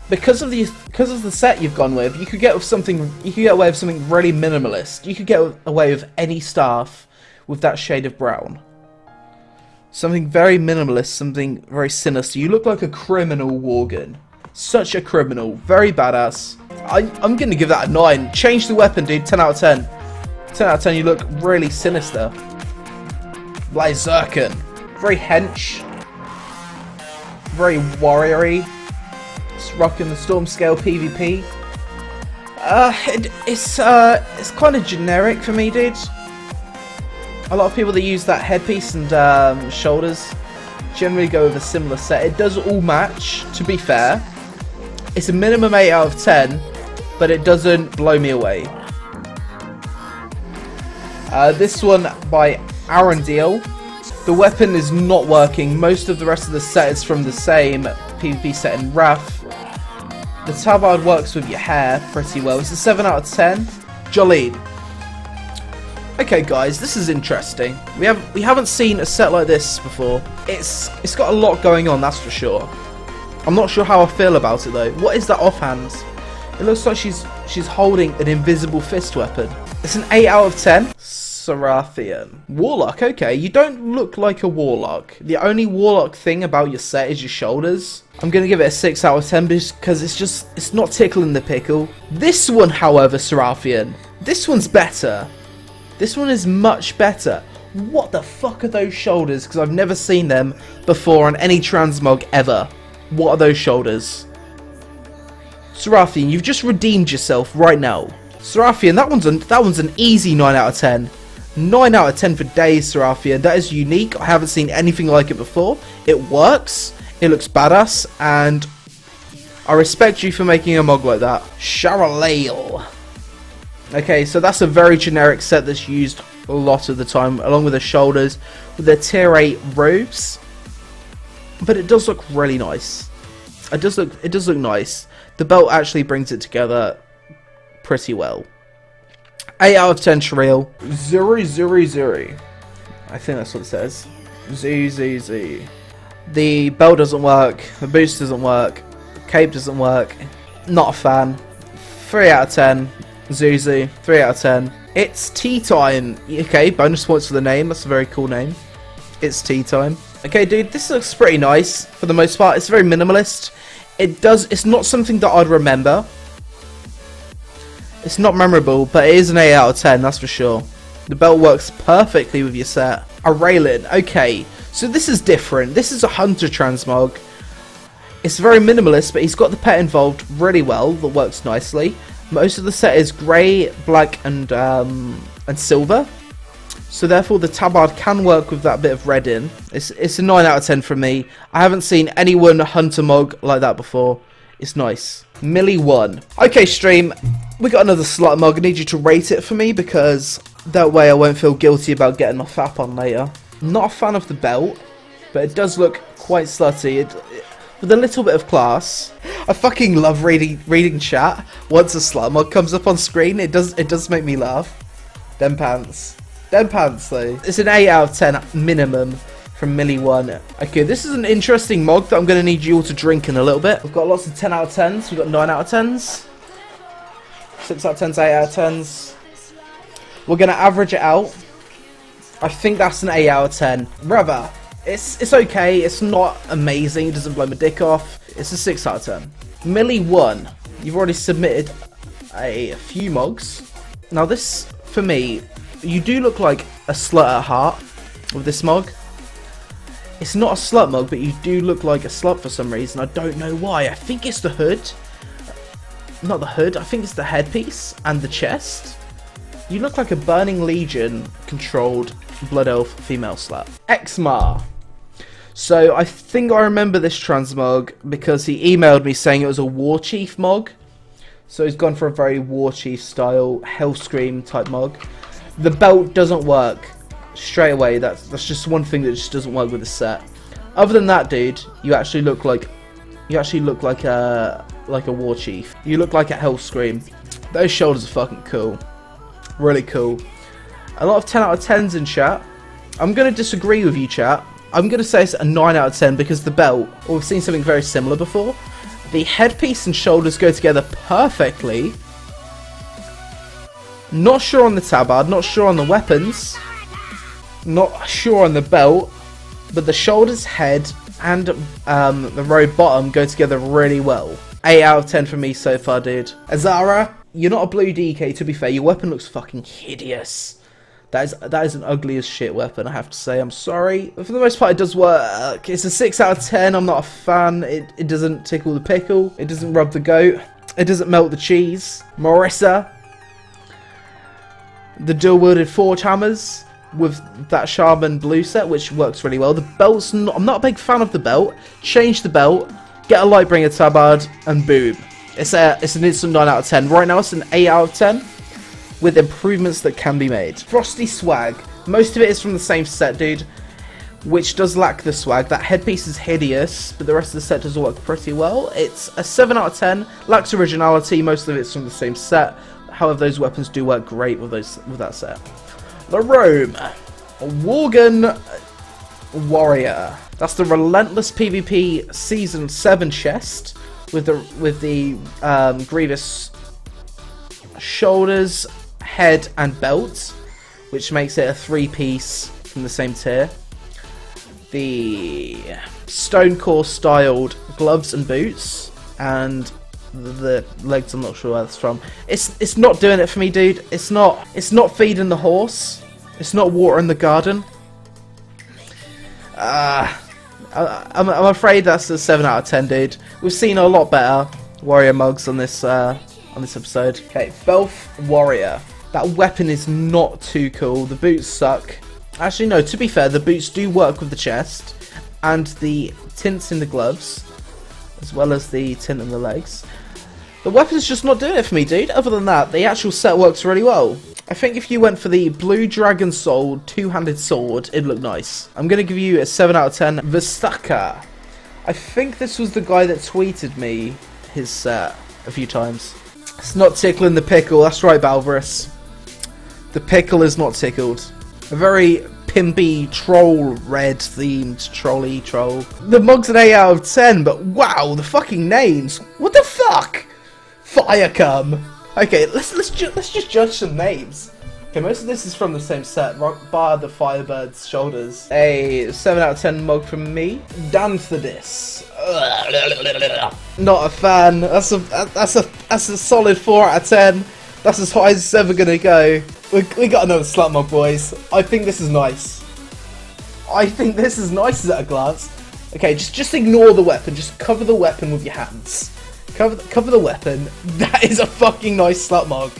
Because of the set you've gone with, you could get away with something really minimalist. You could get away with any staff with that shade of brown. Something very minimalist, something very sinister. You look like a criminal, Worgen. Such a criminal. Very badass. I'm going to give that a 9. Change the weapon, dude. 10 out of 10. 10 out of 10, you look really sinister. Lyzerkin. Very hench. Very warrior-y. It's rocking the Storm Scale PvP. It's kind of generic for me, dude. A lot of people that use that headpiece and shoulders generally go with a similar set. It does all match, to be fair. It's a minimum 8 out of 10, but it doesn't blow me away. This one by Arundel. The weapon is not working. Most of the rest of the set is from the same PvP set in Wrath. The tabard works with your hair pretty well. It's a 7 out of 10. Jolene. Okay, guys, this is interesting. We haven't seen a set like this before. It's got a lot going on, that's for sure. I'm not sure how I feel about it though. What is that offhand? It looks like she's holding an invisible fist weapon. It's an 8 out of 10. Sarathian. Warlock, okay. You don't look like a warlock. The only warlock thing about your set is your shoulders. I'm going to give it a 6 out of 10 because it's not tickling the pickle. This one, however, Sarathian, this one's better. This one is much better. What the fuck are those shoulders? Because I've never seen them before on any transmog ever. What are those shoulders? Sarathian, you've just redeemed yourself right now. Sarathian, that one's an easy 9 out of 10. 9 out of 10 for days, Sarathian. That is unique. I haven't seen anything like it before. It works. It looks badass, and I respect you for making a mog like that. Sharalail. Okay, so that's a very generic set that's used a lot of the time, along with the shoulders, with their tier 8 robes. But it does look really nice. It does look nice. The belt actually brings it together pretty well. 8 out of 10 Shriel. 000. I think that's what it says. ZZZ. The belt doesn't work. The boost doesn't work. Cape doesn't work. Not a fan. 3 out of 10. Zuzu. 3 out of 10. It's tea time. Okay, bonus points for the name. That's a very cool name. It's tea time. Okay, dude, this looks pretty nice for the most part. It's very minimalist. It's not something that I'd remember. It's not memorable, but it is an 8 out of 10, that's for sure. The belt works perfectly with your set. Aurelin, okay. So this is different. This is a hunter transmog. It's very minimalist, but he's got the pet involved really well. That works nicely. Most of the set is grey, black, and silver. So therefore the tabard can work with that bit of red in. It's a 9 out of 10 from me. I haven't seen anyone hunter mog like that before. It's nice. Millie 1. Okay, stream. We got another slut mug. I need you to rate it for me because that way I won't feel guilty about getting my fap on later. Not a fan of the belt, but it does look quite slutty. With a little bit of class. I fucking love reading chat. Once a slut mod comes up on screen, it does make me laugh. Dem pants though. It's an 8 out of 10 minimum from Millie1. Okay, this is an interesting mog that I'm going to need you all to drink in a little bit. We've got lots of 10 out of 10s. We've got 9 out of 10s. 6 out of 10s, 8 out of 10s. We're going to average it out. I think that's an 8 out of 10. Brother, it's okay. It's not amazing. It doesn't blow my dick off. It's a 6 out of 10. Millie1, you've already submitted a few mogs. Now this, for me, you do look like a slut at heart with this mog. It's not a slut mug, but you do look like a slut for some reason. I don't know why. I think it's the hood. Not the hood. I think it's the headpiece and the chest. You look like a Burning Legion controlled Blood Elf female slut. Exmar. So I think I remember this transmog because he emailed me saying it was a War Chief mog. So he's gone for a very War Chief style Hellscream type mog. The belt doesn't work. Straight away, that's just one thing that just doesn't work with the set. Other than that, dude, you actually look like a War Chief. You look like a Hellscream. Those shoulders are fucking cool, really cool. A lot of 10 out of 10s in chat. I'm gonna disagree with you, chat. I'm gonna say it's a 9 out of 10 because the belt. Well, we've seen something very similar before. The headpiece and shoulders go together perfectly. Not sure on the tabard. Not sure on the weapons. Not sure on the belt, but the shoulders, head, and the robe bottom go together really well. 8 out of 10 for me so far, dude. Azara, you're not a blue DK, to be fair. Your weapon looks fucking hideous. That is an ugly as shit weapon, I have to say. I'm sorry. But for the most part, it does work. It's a 6 out of 10. I'm not a fan. It doesn't tickle the pickle. It doesn't rub the goat. It doesn't melt the cheese. Marissa, the dual-wielded forge hammers with that Shaman blue set, which works really well. The belt's not, I'm not a big fan of the belt. Change the belt, get a Lightbringer tabard, and boom. It's an instant 9 out of 10. Right now it's an 8 out of 10 with improvements that can be made. Frosty swag. Most of it is from the same set, dude, which does lack the swag. That headpiece is hideous, but the rest of the set does work pretty well. It's a 7 out of 10. Lacks originality. Most of it's from the same set. However, those weapons do work great with that set. The Rome, a Worgen Warrior. That's the Relentless PvP Season 7 chest with the Grievous shoulders, head, and belt, which makes it a 3-piece from the same tier. The Stonecore styled gloves and boots, and the legs, I'm not sure where that's from. It's not doing it for me, dude. It's not feeding the horse. It's not watering the garden. I'm afraid that's a 7 out of 10, dude. We've seen a lot better warrior mugs on this episode. Okay, Belf Warrior. That weapon is not too cool. The boots suck. Actually, no. To be fair, the boots do work with the chest and the tints in the gloves, as well as the tint in the legs. The weapon's just not doing it for me, dude. Other than that, the actual set works really well. I think if you went for the Blue Dragon Soul two-handed sword, it'd look nice. I'm going to give you a 7 out of 10. Vistaka. I think this was the guy that tweeted me his set a few times. It's not tickling the pickle. That's right, Balvarus. The pickle is not tickled. A very pimpy troll red themed troll. The mug's an 8 out of 10, but wow, the fucking names. What the fuck? Firecum. Okay, let's just judge some names. Okay, most of this is from the same set, bar the Firebird's shoulders. A 7 out of 10 mug from me. Danthadis. Not a fan. That's a solid 4 out of 10. That's as high as it's ever gonna go. We got another slut mug, boys. I think this is nice. I think this is nice at a glance. Okay, just ignore the weapon. Just cover the weapon with your hands. Cover the weapon. That is a fucking nice slut mug.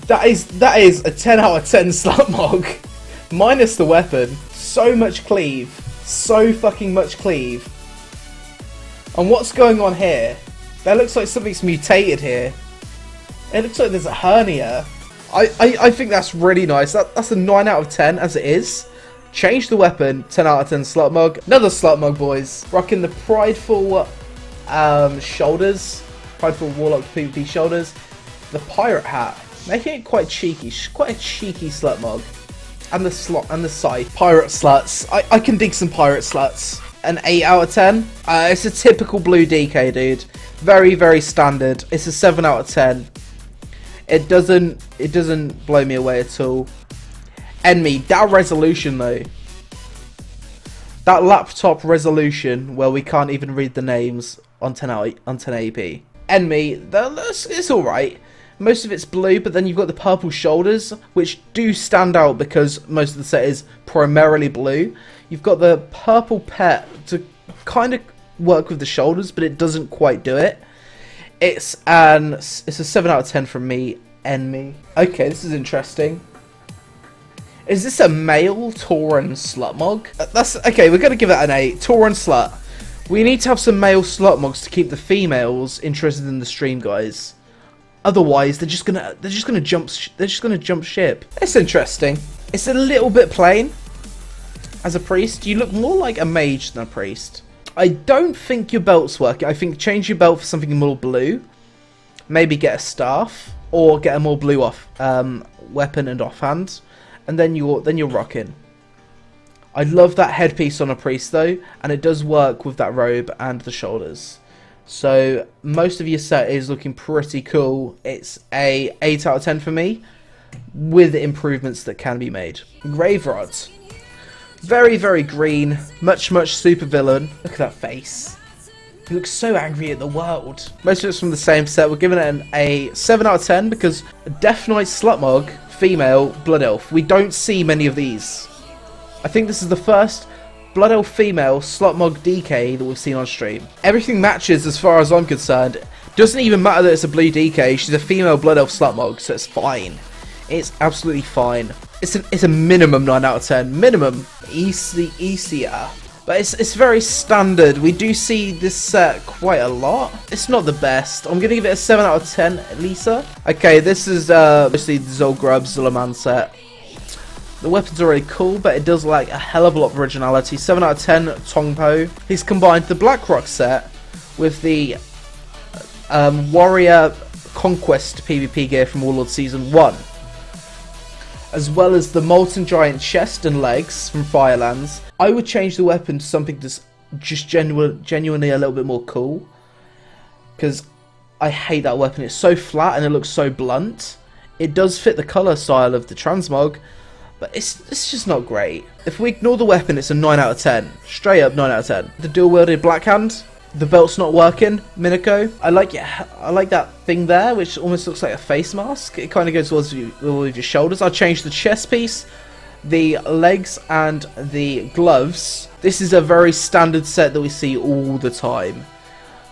That is a 10 out of 10 slut mug. Minus the weapon. So much cleave. So fucking much cleave. And what's going on here? That looks like something's mutated here. It looks like there's a hernia. I think that's really nice. That's a 9 out of 10 as it is. Change the weapon, 10 out of 10 slot mug. Another slot mug, boys. Rocking the prideful shoulders. Prideful Warlock PvP shoulders. The pirate hat. Making it quite cheeky. Quite a cheeky slut mug. And the slot and the scythe. Pirate sluts. I can dig some pirate sluts. An 8 out of 10. It's a typical blue DK, dude. Very, very standard. It's a 7 out of 10. It doesn't blow me away at all. Enemy, that resolution though. That laptop resolution where we can't even read the names on 1080p. Enemy, it's alright. Most of it's blue, but then you've got the purple shoulders, which do stand out because most of the set is primarily blue. You've got the purple pet to kind of work with the shoulders, but it doesn't quite do it. It's a 7 out of 10 from me. Enemy. Okay, this is interesting. Is this a male Tauren slut mog? That's okay. We're gonna give that an 8. Tauren slut. We need to have some male slut mogs to keep the females interested in the stream, guys. Otherwise, they're just gonna jump ship. It's interesting. It's a little bit plain. As a priest, you look more like a mage than a priest. I don't think your belt's working. I think change your belt for something more blue. Maybe get a staff or get a more blue off weapon and offhand. And then you're rocking. I love that headpiece on a priest though, and it does work with that robe and the shoulders. So most of your set is looking pretty cool. It's a 8 out of 10 for me, with improvements that can be made. Grave rods, very, very green, much super villain. Look at that face. He looks so angry at the world. Most of it's from the same set. We're giving it a 7 out of 10 because Death Knight Slutmog, female, Blood Elf. We don't see many of these. I think this is the first Blood Elf female Slutmog DK that we've seen on stream. Everything matches as far as I'm concerned. Doesn't even matter that it's a blue DK. She's a female Blood Elf Slutmog, so it's fine. It's absolutely fine. It's a minimum 9 out of 10. Minimum. Easier. But it's very standard. We do see this set quite a lot. It's not the best. I'm going to give it a 7 out of 10, Lisa. Okay, this is mostly the Zolgrub Zulaman set. The weapons are really cool, but it does lack a hell of a lot of originality. 7 out of 10, Tongpo. He's combined the Blackrock set with the Warrior Conquest PvP gear from Warlord Season 1. As well as the Molten Giant chest and legs from Firelands. I would change the weapon to something that's just genuinely a little bit more cool. Because I hate that weapon. It's so flat and it looks so blunt. It does fit the colour style of the Transmog, but it's just not great. If we ignore the weapon, it's a 9 out of 10. Straight up 9 out of 10. The dual-wielded Blackhand. The belt's not working. Minako. I like it. I like that thing there, which almost looks like a face mask. It kind of goes towards you with your shoulders. I'll change the chest piece, the legs, and the gloves. This is a very standard set that we see all the time.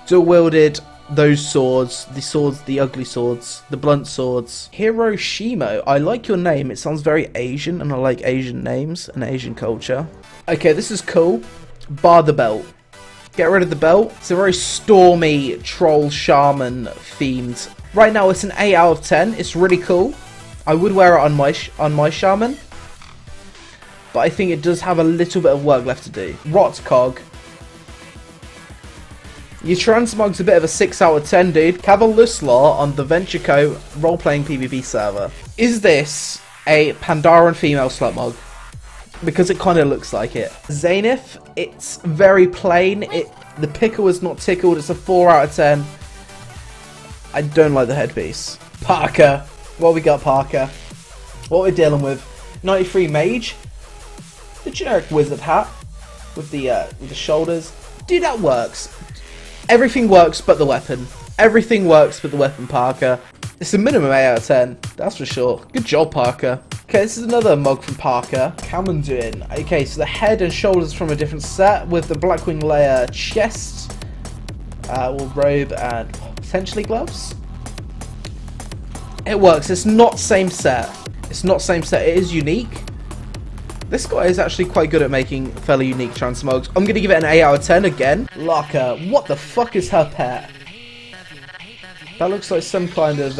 Dual-wielded, those swords, the ugly swords, the blunt swords. Hiroshima. I like your name. It sounds very Asian, and I like Asian names and Asian culture. Okay, this is cool. Bar the belt. Get rid of the belt. It's a very stormy troll shaman themed. Right now it's an 8 out of 10. It's really cool. I would wear it on my shaman, but I think it does have a little bit of work left to do. Rotcog. Your Transmog's a bit of a 6 out of 10, dude. Cavalluslaw on the VentureCo role-playing PvP server. Is this a Pandaren female slutmog? Because it kind of looks like it. Zenith, it's very plain. The pickle is not tickled. It's a 4 out of 10. I don't like the headpiece. Parker. What we got, Parker? What we're dealing with? 93 Mage. The generic wizard hat with the shoulders. Dude, that works. Everything works but the weapon. Everything works but the weapon, Parker. It's a minimum 8 out of 10. That's for sure. Good job, Parker. Okay, this is another mug from Parker. Kamanduin. Okay, so the head and shoulders from a different set with the Blackwing layer chest, robe, and potentially gloves. It works. It's not same set. It's not same set. It is unique. This guy is actually quite good at making fairly unique transmogs. I'm going to give it an 8 out of 10 again. Laka. What the fuck is her pet? That looks like some kind of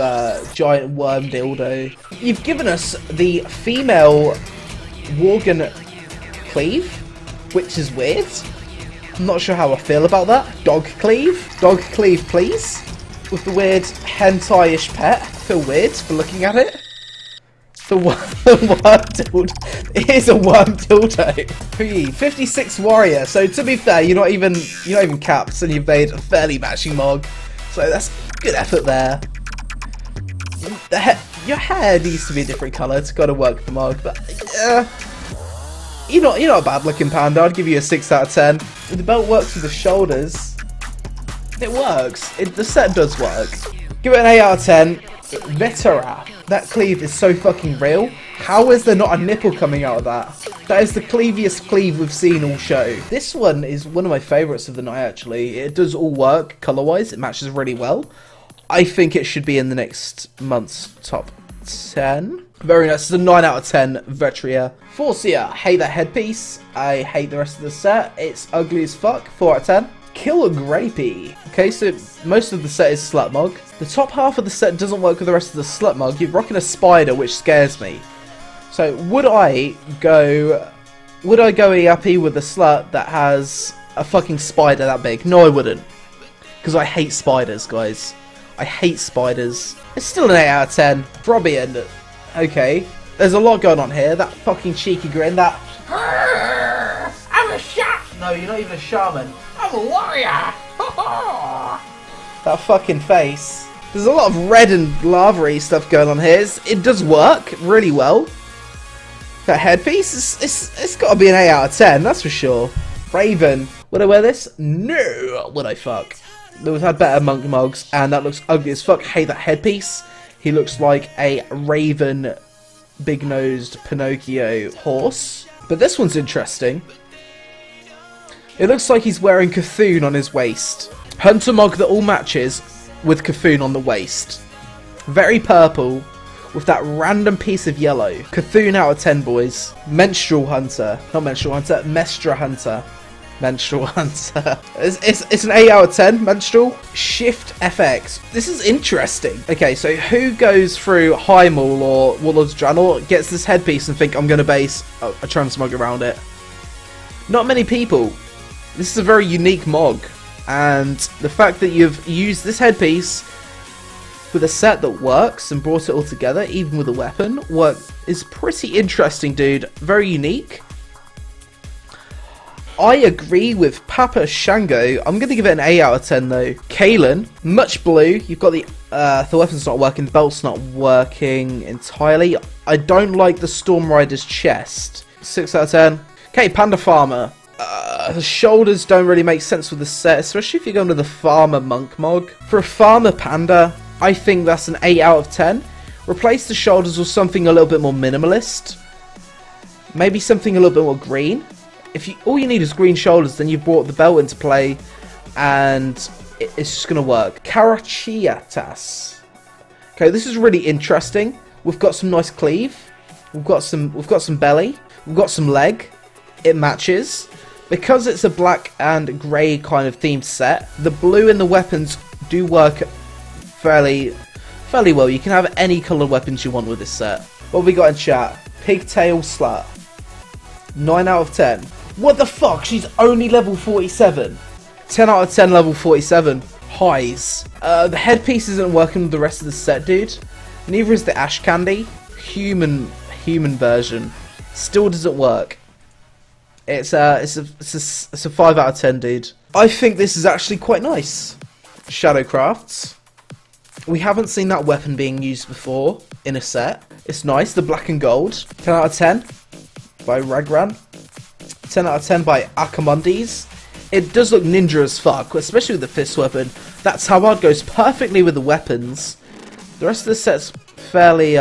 giant worm dildo. You've given us the female Worgen cleave, which is weird. I'm not sure how I feel about that. Dog cleave? Dog cleave, please. With the weird hentai-ish pet. I feel weird for looking at it. The worm dildo. It is a worm dildo. 56 warrior. So to be fair, you're not even capped, and you've made a fairly matching mog. So that's good effort there. Your hair needs to be a different colour to kind of work the mog, but you're not a bad looking panda. I'd give you a 6 out of 10. The belt works with the shoulders. It works. The set does work. Give it an 8 out of 10. Vetera. That cleave is so fucking real. How is there not a nipple coming out of that? That is the cleaviest cleave we've seen all show. This one is one of my favourites of the night, actually. It does all work colour-wise. It matches really well. I think it should be in the next month's top 10. Very nice. It's a 9 out of 10 Vetria. Forcia. I hate that headpiece. I hate the rest of the set. It's ugly as fuck. 4 out of 10. Killer Grapey. Okay, so most of the set is Slutmog. The top half of the set doesn't work with the rest of the Slutmog. You're rocking a spider, which scares me. So would I go ERP with a slut that has a fucking spider that big? No, I wouldn't. Because I hate spiders, guys. I hate spiders. It's still an 8 out of 10. Frobbian. Okay. There's a lot going on here. That fucking cheeky grin. That... I'm a shaman. No, you're not even a shaman. I'm a warrior. That fucking face. There's a lot of red and lava-y stuff going on here. It does work really well. That headpiece, it's got to be an 8 out of 10, that's for sure. Raven. Would I wear this? No. Would I fuck? We've had better monk mogs, and that looks ugly as fuck. Hate that headpiece. He looks like a raven, big-nosed Pinocchio horse. But this one's interesting. It looks like he's wearing Cthulhu on his waist. Hunter mog that all matches with Cthulhu on the waist. Very purple with that random piece of yellow. Cthulhu out of 10, boys. Menstrual Hunter. Not Menstrual Hunter. Mestra Hunter. Menstrual Hunter. It's an 8 out of 10, Menstrual. Shift FX. This is interesting. Okay, so who goes through Highmall or Warlord's Channel, gets this headpiece and think I'm going to base a transmog around it? Not many people. This is a very unique mog. And the fact that you've used this headpiece with a set that works and brought it all together, even with a weapon, is pretty interesting, dude. Very unique. I agree with Papa Shango. I'm going to give it an 8 out of 10 though. Kalen, much blue. You've got the weapon's not working, the belt's not working entirely. I don't like the Storm Rider's chest. 6 out of 10. Okay, Panda Farmer. The shoulders don't really make sense with the set, especially if you're going to the Farmer Monk Mog. For a Farmer Panda, I think that's an 8 out of 10. Replace the shoulders with something a little bit more minimalist. Maybe something a little bit more green. If all you need is green shoulders, then you've brought the belt into play, and it's just going to work. Karachiatas. Okay, this is really interesting. We've got some nice cleave. We've got some belly. We've got some leg. It matches. Because it's a black and grey kind of themed set, the blue in the weapons do work fairly well. You can have any coloured weapons you want with this set. What have we got in chat? Pigtail Slut. 9 out of 10. What the fuck? She's only level 47. 10 out of 10 level 47. Highs. The headpiece isn't working with the rest of the set, dude. Neither is the Ash Candy. Human version. Still doesn't work. It's a 5 out of 10, dude. I think this is actually quite nice. Shadowcrafts. We haven't seen that weapon being used before in a set. It's nice. The black and gold. 10 out of 10 by Ragran. 10 out of 10 by Akamundes. It does look ninja as fuck, especially with the fist weapon. That tabard goes perfectly with the weapons. The rest of the set's fairly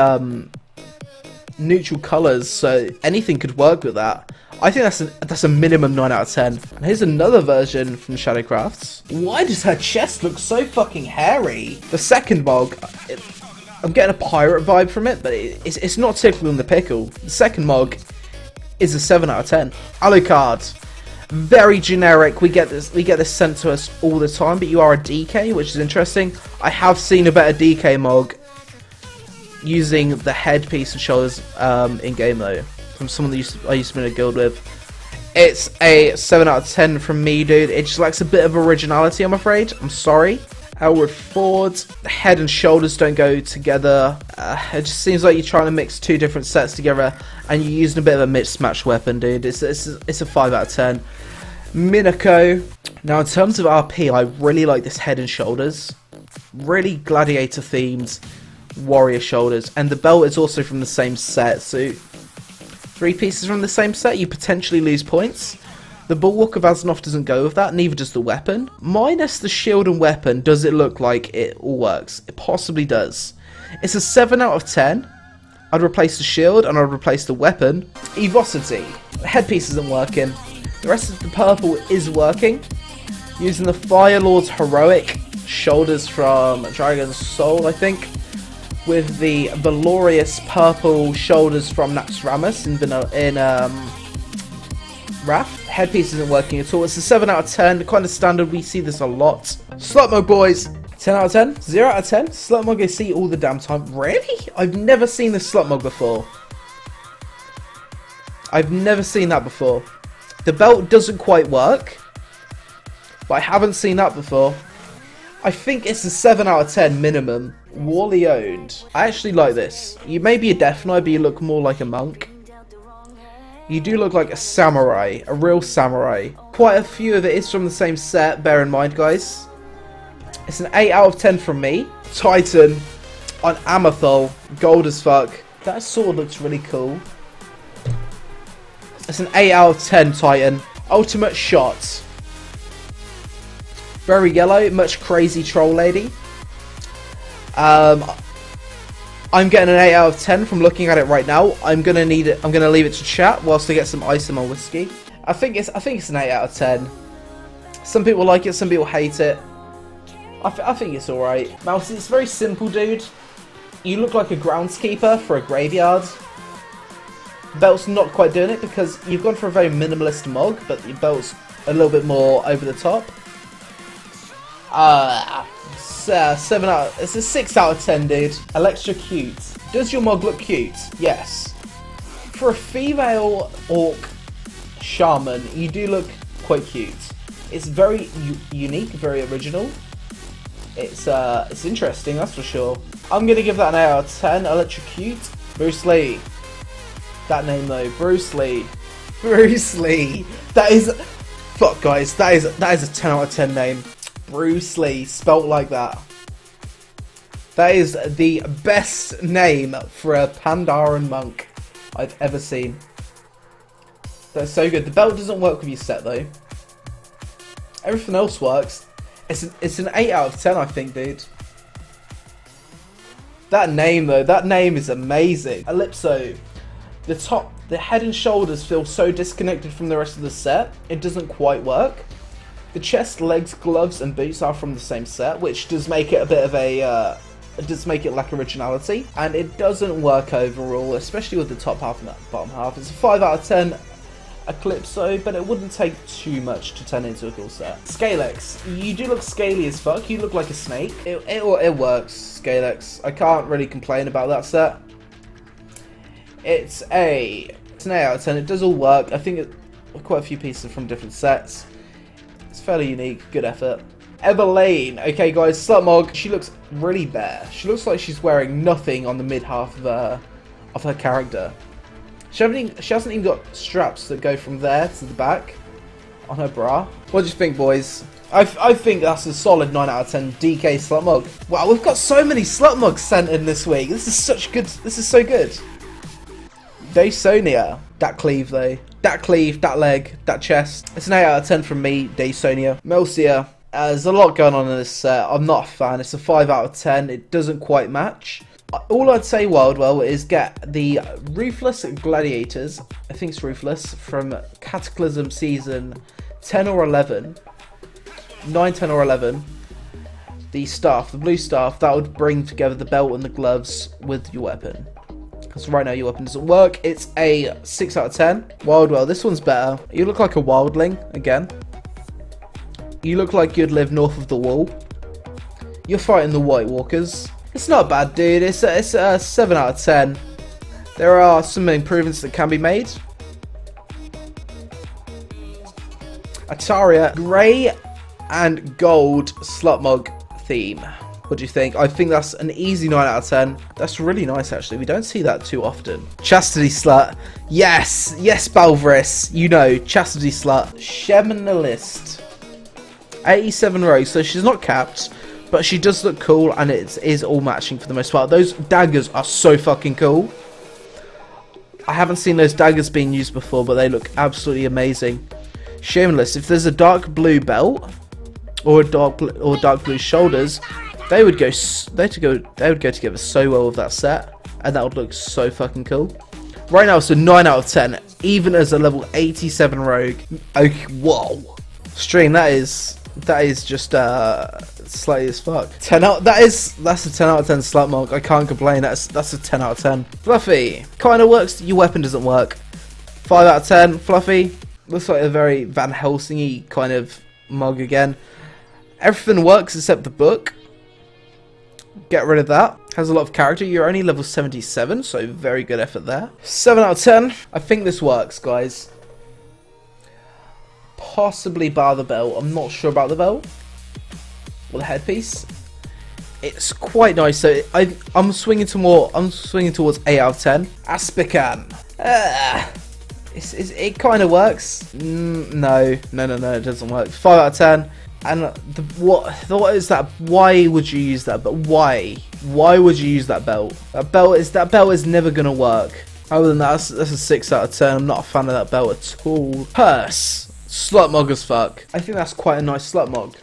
neutral colours, so anything could work with that. I think that's a minimum 9 out of 10. And here's another version from Shadowcrafts. Why does her chest look so fucking hairy? The second mog, I'm getting a pirate vibe from it, but it's not tickling the pickle. The second mog is a 7 out of 10. Alucard. Very generic. We get this sent to us all the time, but you are a DK, which is interesting. I have seen a better DK mog using the headpiece and shoulders in game though, from someone that I used to be in a guild with. It's a 7 out of 10 from me, dude. It just lacks a bit of originality, I'm afraid. I'm sorry. Outward Ford, the head and shoulders don't go together. It just seems like you're trying to mix two different sets together, and you're using a bit of a mismatched weapon, dude. It's a 5 out of 10. Minako. Now, in terms of RP, I really like this head and shoulders. Really gladiator themed warrior shoulders, and the belt is also from the same set. So, 3 pieces from the same set, you potentially lose points. The Bulwark of Aznov doesn't go with that, neither does the weapon. Minus the shield and weapon, does it look like it all works? It possibly does. It's a 7 out of 10. I'd replace the shield and I'd replace the weapon. Evosity. The headpiece isn't working. The rest of the purple is working. Using the Fire Lord's heroic shoulders from Dragon's Soul, I think. With the Valorious purple shoulders from Naxxramas in Wrath. Headpiece isn't working at all. It's a 7 out of 10, kind of standard. We see this a lot. Slot mode, boys. 10 out of 10, 0 out of 10. Slot mode I see all the damn time. Really? I've never seen this slot mode before. I've never seen that before. The belt doesn't quite work, but I haven't seen that before. I think it's a 7 out of 10 minimum. Wally owned. I actually like this. You may be a Death Knight, but you look more like a monk. You do look like a samurai, a real samurai. Quite a few of it is from the same set, bear in mind, guys. It's an 8 out of 10 from me. Titan on Amathol, gold as fuck. That sword looks really cool. It's an 8 out of 10 Titan. Ultimate shot. Very yellow, much crazy troll lady. I'm getting an 8 out of 10 from looking at it right now. I'm gonna leave it to chat whilst I get some ice in my whiskey. I think it's an 8 out of 10. Some people like it, some people hate it. I think it's alright. Mouse, it's very simple, dude. You look like a groundskeeper for a graveyard. Belt's not quite doing it because you've gone for a very minimalist mog, but your belt's a little bit more over the top. It's a 6 out of 10, dude. Electrocute. Does your mog look cute? Yes. For a female orc shaman, you do look quite cute. It's very unique, very original. It's interesting, that's for sure. I'm gonna give that an 8 out of 10. Electrocute. Bruce Lee. That name though, Bruce Lee. Bruce Lee. That is, fuck guys, that is a 10 out of 10 name. Bruce Lee, spelt like that. That is the best name for a Pandaren monk I've ever seen. That's so good. The belt doesn't work with your set though. Everything else works. It's an 8 out of 10, I think, dude. That name though, that name is amazing. Ellipso. The head and shoulders feel so disconnected from the rest of the set. It doesn't quite work. The chest, legs, gloves, and boots are from the same set, which does make it a bit of a, it does make it lack originality. And it doesn't work overall, especially with the top half and the bottom half. It's a 5 out of 10 Eclipso, but it wouldn't take too much to turn into a cool set. Scalex, you do look scaly as fuck. You look like a snake. It works, Scalex. I can't really complain about that set. It's an 8 out of 10. It does all work. I think quite a few pieces from different sets. It's fairly unique, good effort. Evelyn, okay guys, Slut Mog, she looks really bare. She looks like she's wearing nothing on the mid half of her character. She hasn't even got straps that go from there to the back on her bra. What do you think, boys? I think that's a solid 9 out of 10 DK Slut Mog. Wow, we've got so many Slut Mogs sent in this week. This is so good. Daysonia. That cleave though. That cleave, that leg, that chest. It's an 8 out of 10 from me, Daysonia. Melcia. There's a lot going on in this set. I'm not a fan. It's a 5 out of 10. It doesn't quite match. All I'd say, Wildwell, is get the Ruthless Gladiators. I think it's Ruthless from Cataclysm Season 10 or 11. 9, 10 or 11. The staff, the blue staff, that would bring together the belt and the gloves with your weapon. because right now your weapon doesn't work. It's a 6 out of 10. Wildwell, this one's better. You look like a wildling, again. You look like you'd live north of the wall. You're fighting the White Walkers. It's not bad, dude. It's a 7 out of 10. There are some improvements that can be made. Ataria, grey and gold Slutmog theme. What do you think? I think that's an easy 9 out of 10. That's really nice, actually. We don't see that too often. Chastity Slut. Yes. Yes, Balveris. You know, Chastity Slut. Sheminalist. 87 rows, so she's not capped, but she does look cool, and it is all matching for the most part. Those daggers are so fucking cool. I haven't seen those daggers being used before, but they look absolutely amazing. Shameless. If there's a dark blue belt or dark blue shoulders, they would go together so well with that set, and that would look so fucking cool. Right now, it's a 9 out of 10, even as a level 87 rogue. Okay, whoa, stream. That is just slutty as fuck. That's a 10 out of 10 Slutmog. I can't complain. That's a 10 out of 10. Fluffy kind of works. Your weapon doesn't work. 5 out of 10. Fluffy looks like a very Van Helsing-y kind of mug again. Everything works except the book. Get rid of that. Has a lot of character. You're only level 77, so very good effort there. 7 out of 10. I think this works, guys. Possibly bar the belt. I'm not sure about the belt or the headpiece. It's quite nice. So I'm swinging towards 8 out of 10. Aspican. It kind of works. No, it doesn't work. 5 out of 10. And what is that? Why would you use that? But why would you use that belt? That belt is never gonna work. Other than that, that's a 6 out of 10. I'm not a fan of that belt at all. Purse. Slutmog as fuck. I think that's quite a nice Slutmog.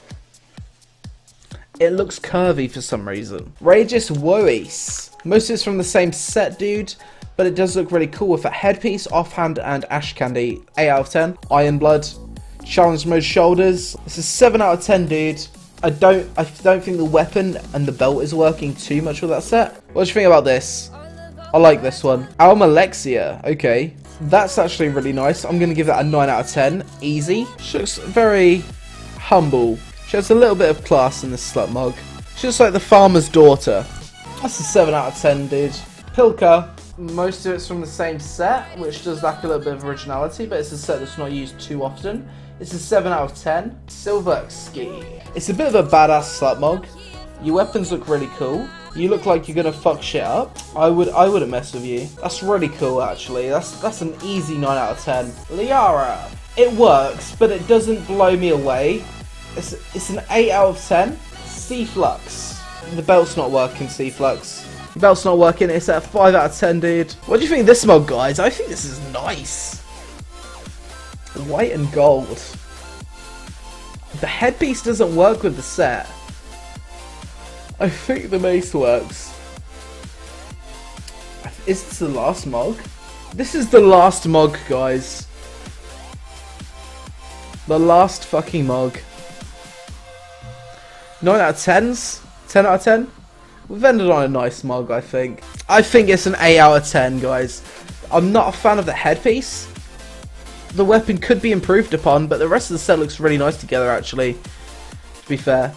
It looks curvy for some reason. Rageous Woes. Most of it's from the same set, dude, but it does look really cool with a headpiece, offhand, and ash candy. 8 out of 10. Iron Blood. Challenge mode shoulders. This is 7 out of 10, dude. I don't think the weapon and the belt is working too much with that set. What do you think about this? I like this one. Almalexia. Okay. That's actually really nice. I'm going to give that a 9 out of 10. Easy. She looks very humble. She has a little bit of class in this Slutmog. She looks like the farmer's daughter. That's a 7 out of 10, dude. Pilka. Most of it's from the same set, which does lack a little bit of originality, but it's a set that's not used too often. It's a 7 out of 10. Silverski. It's a bit of a badass Slutmog. Your weapons look really cool. You look like you're gonna fuck shit up. I wouldn't mess with you. That's really cool, actually. That's an easy 9 out of 10. Liara. It works, but it doesn't blow me away. It's an 8 out of 10. C-Flux. The belt's not working, C-Flux. The belt's not working. It's at a 5 out of 10, dude. What do you think of this mug, guys? I think this is nice. White and gold. The headpiece doesn't work with the set. I think the mace works. Is this the last mug? This is the last mug, guys. The last fucking mug. 9 out of 10s? 10 out of 10? We've ended on a nice mug, I think. I think it's an 8 out of 10, guys. I'm not a fan of the headpiece. The weapon could be improved upon, but the rest of the set looks really nice together, actually, to be fair.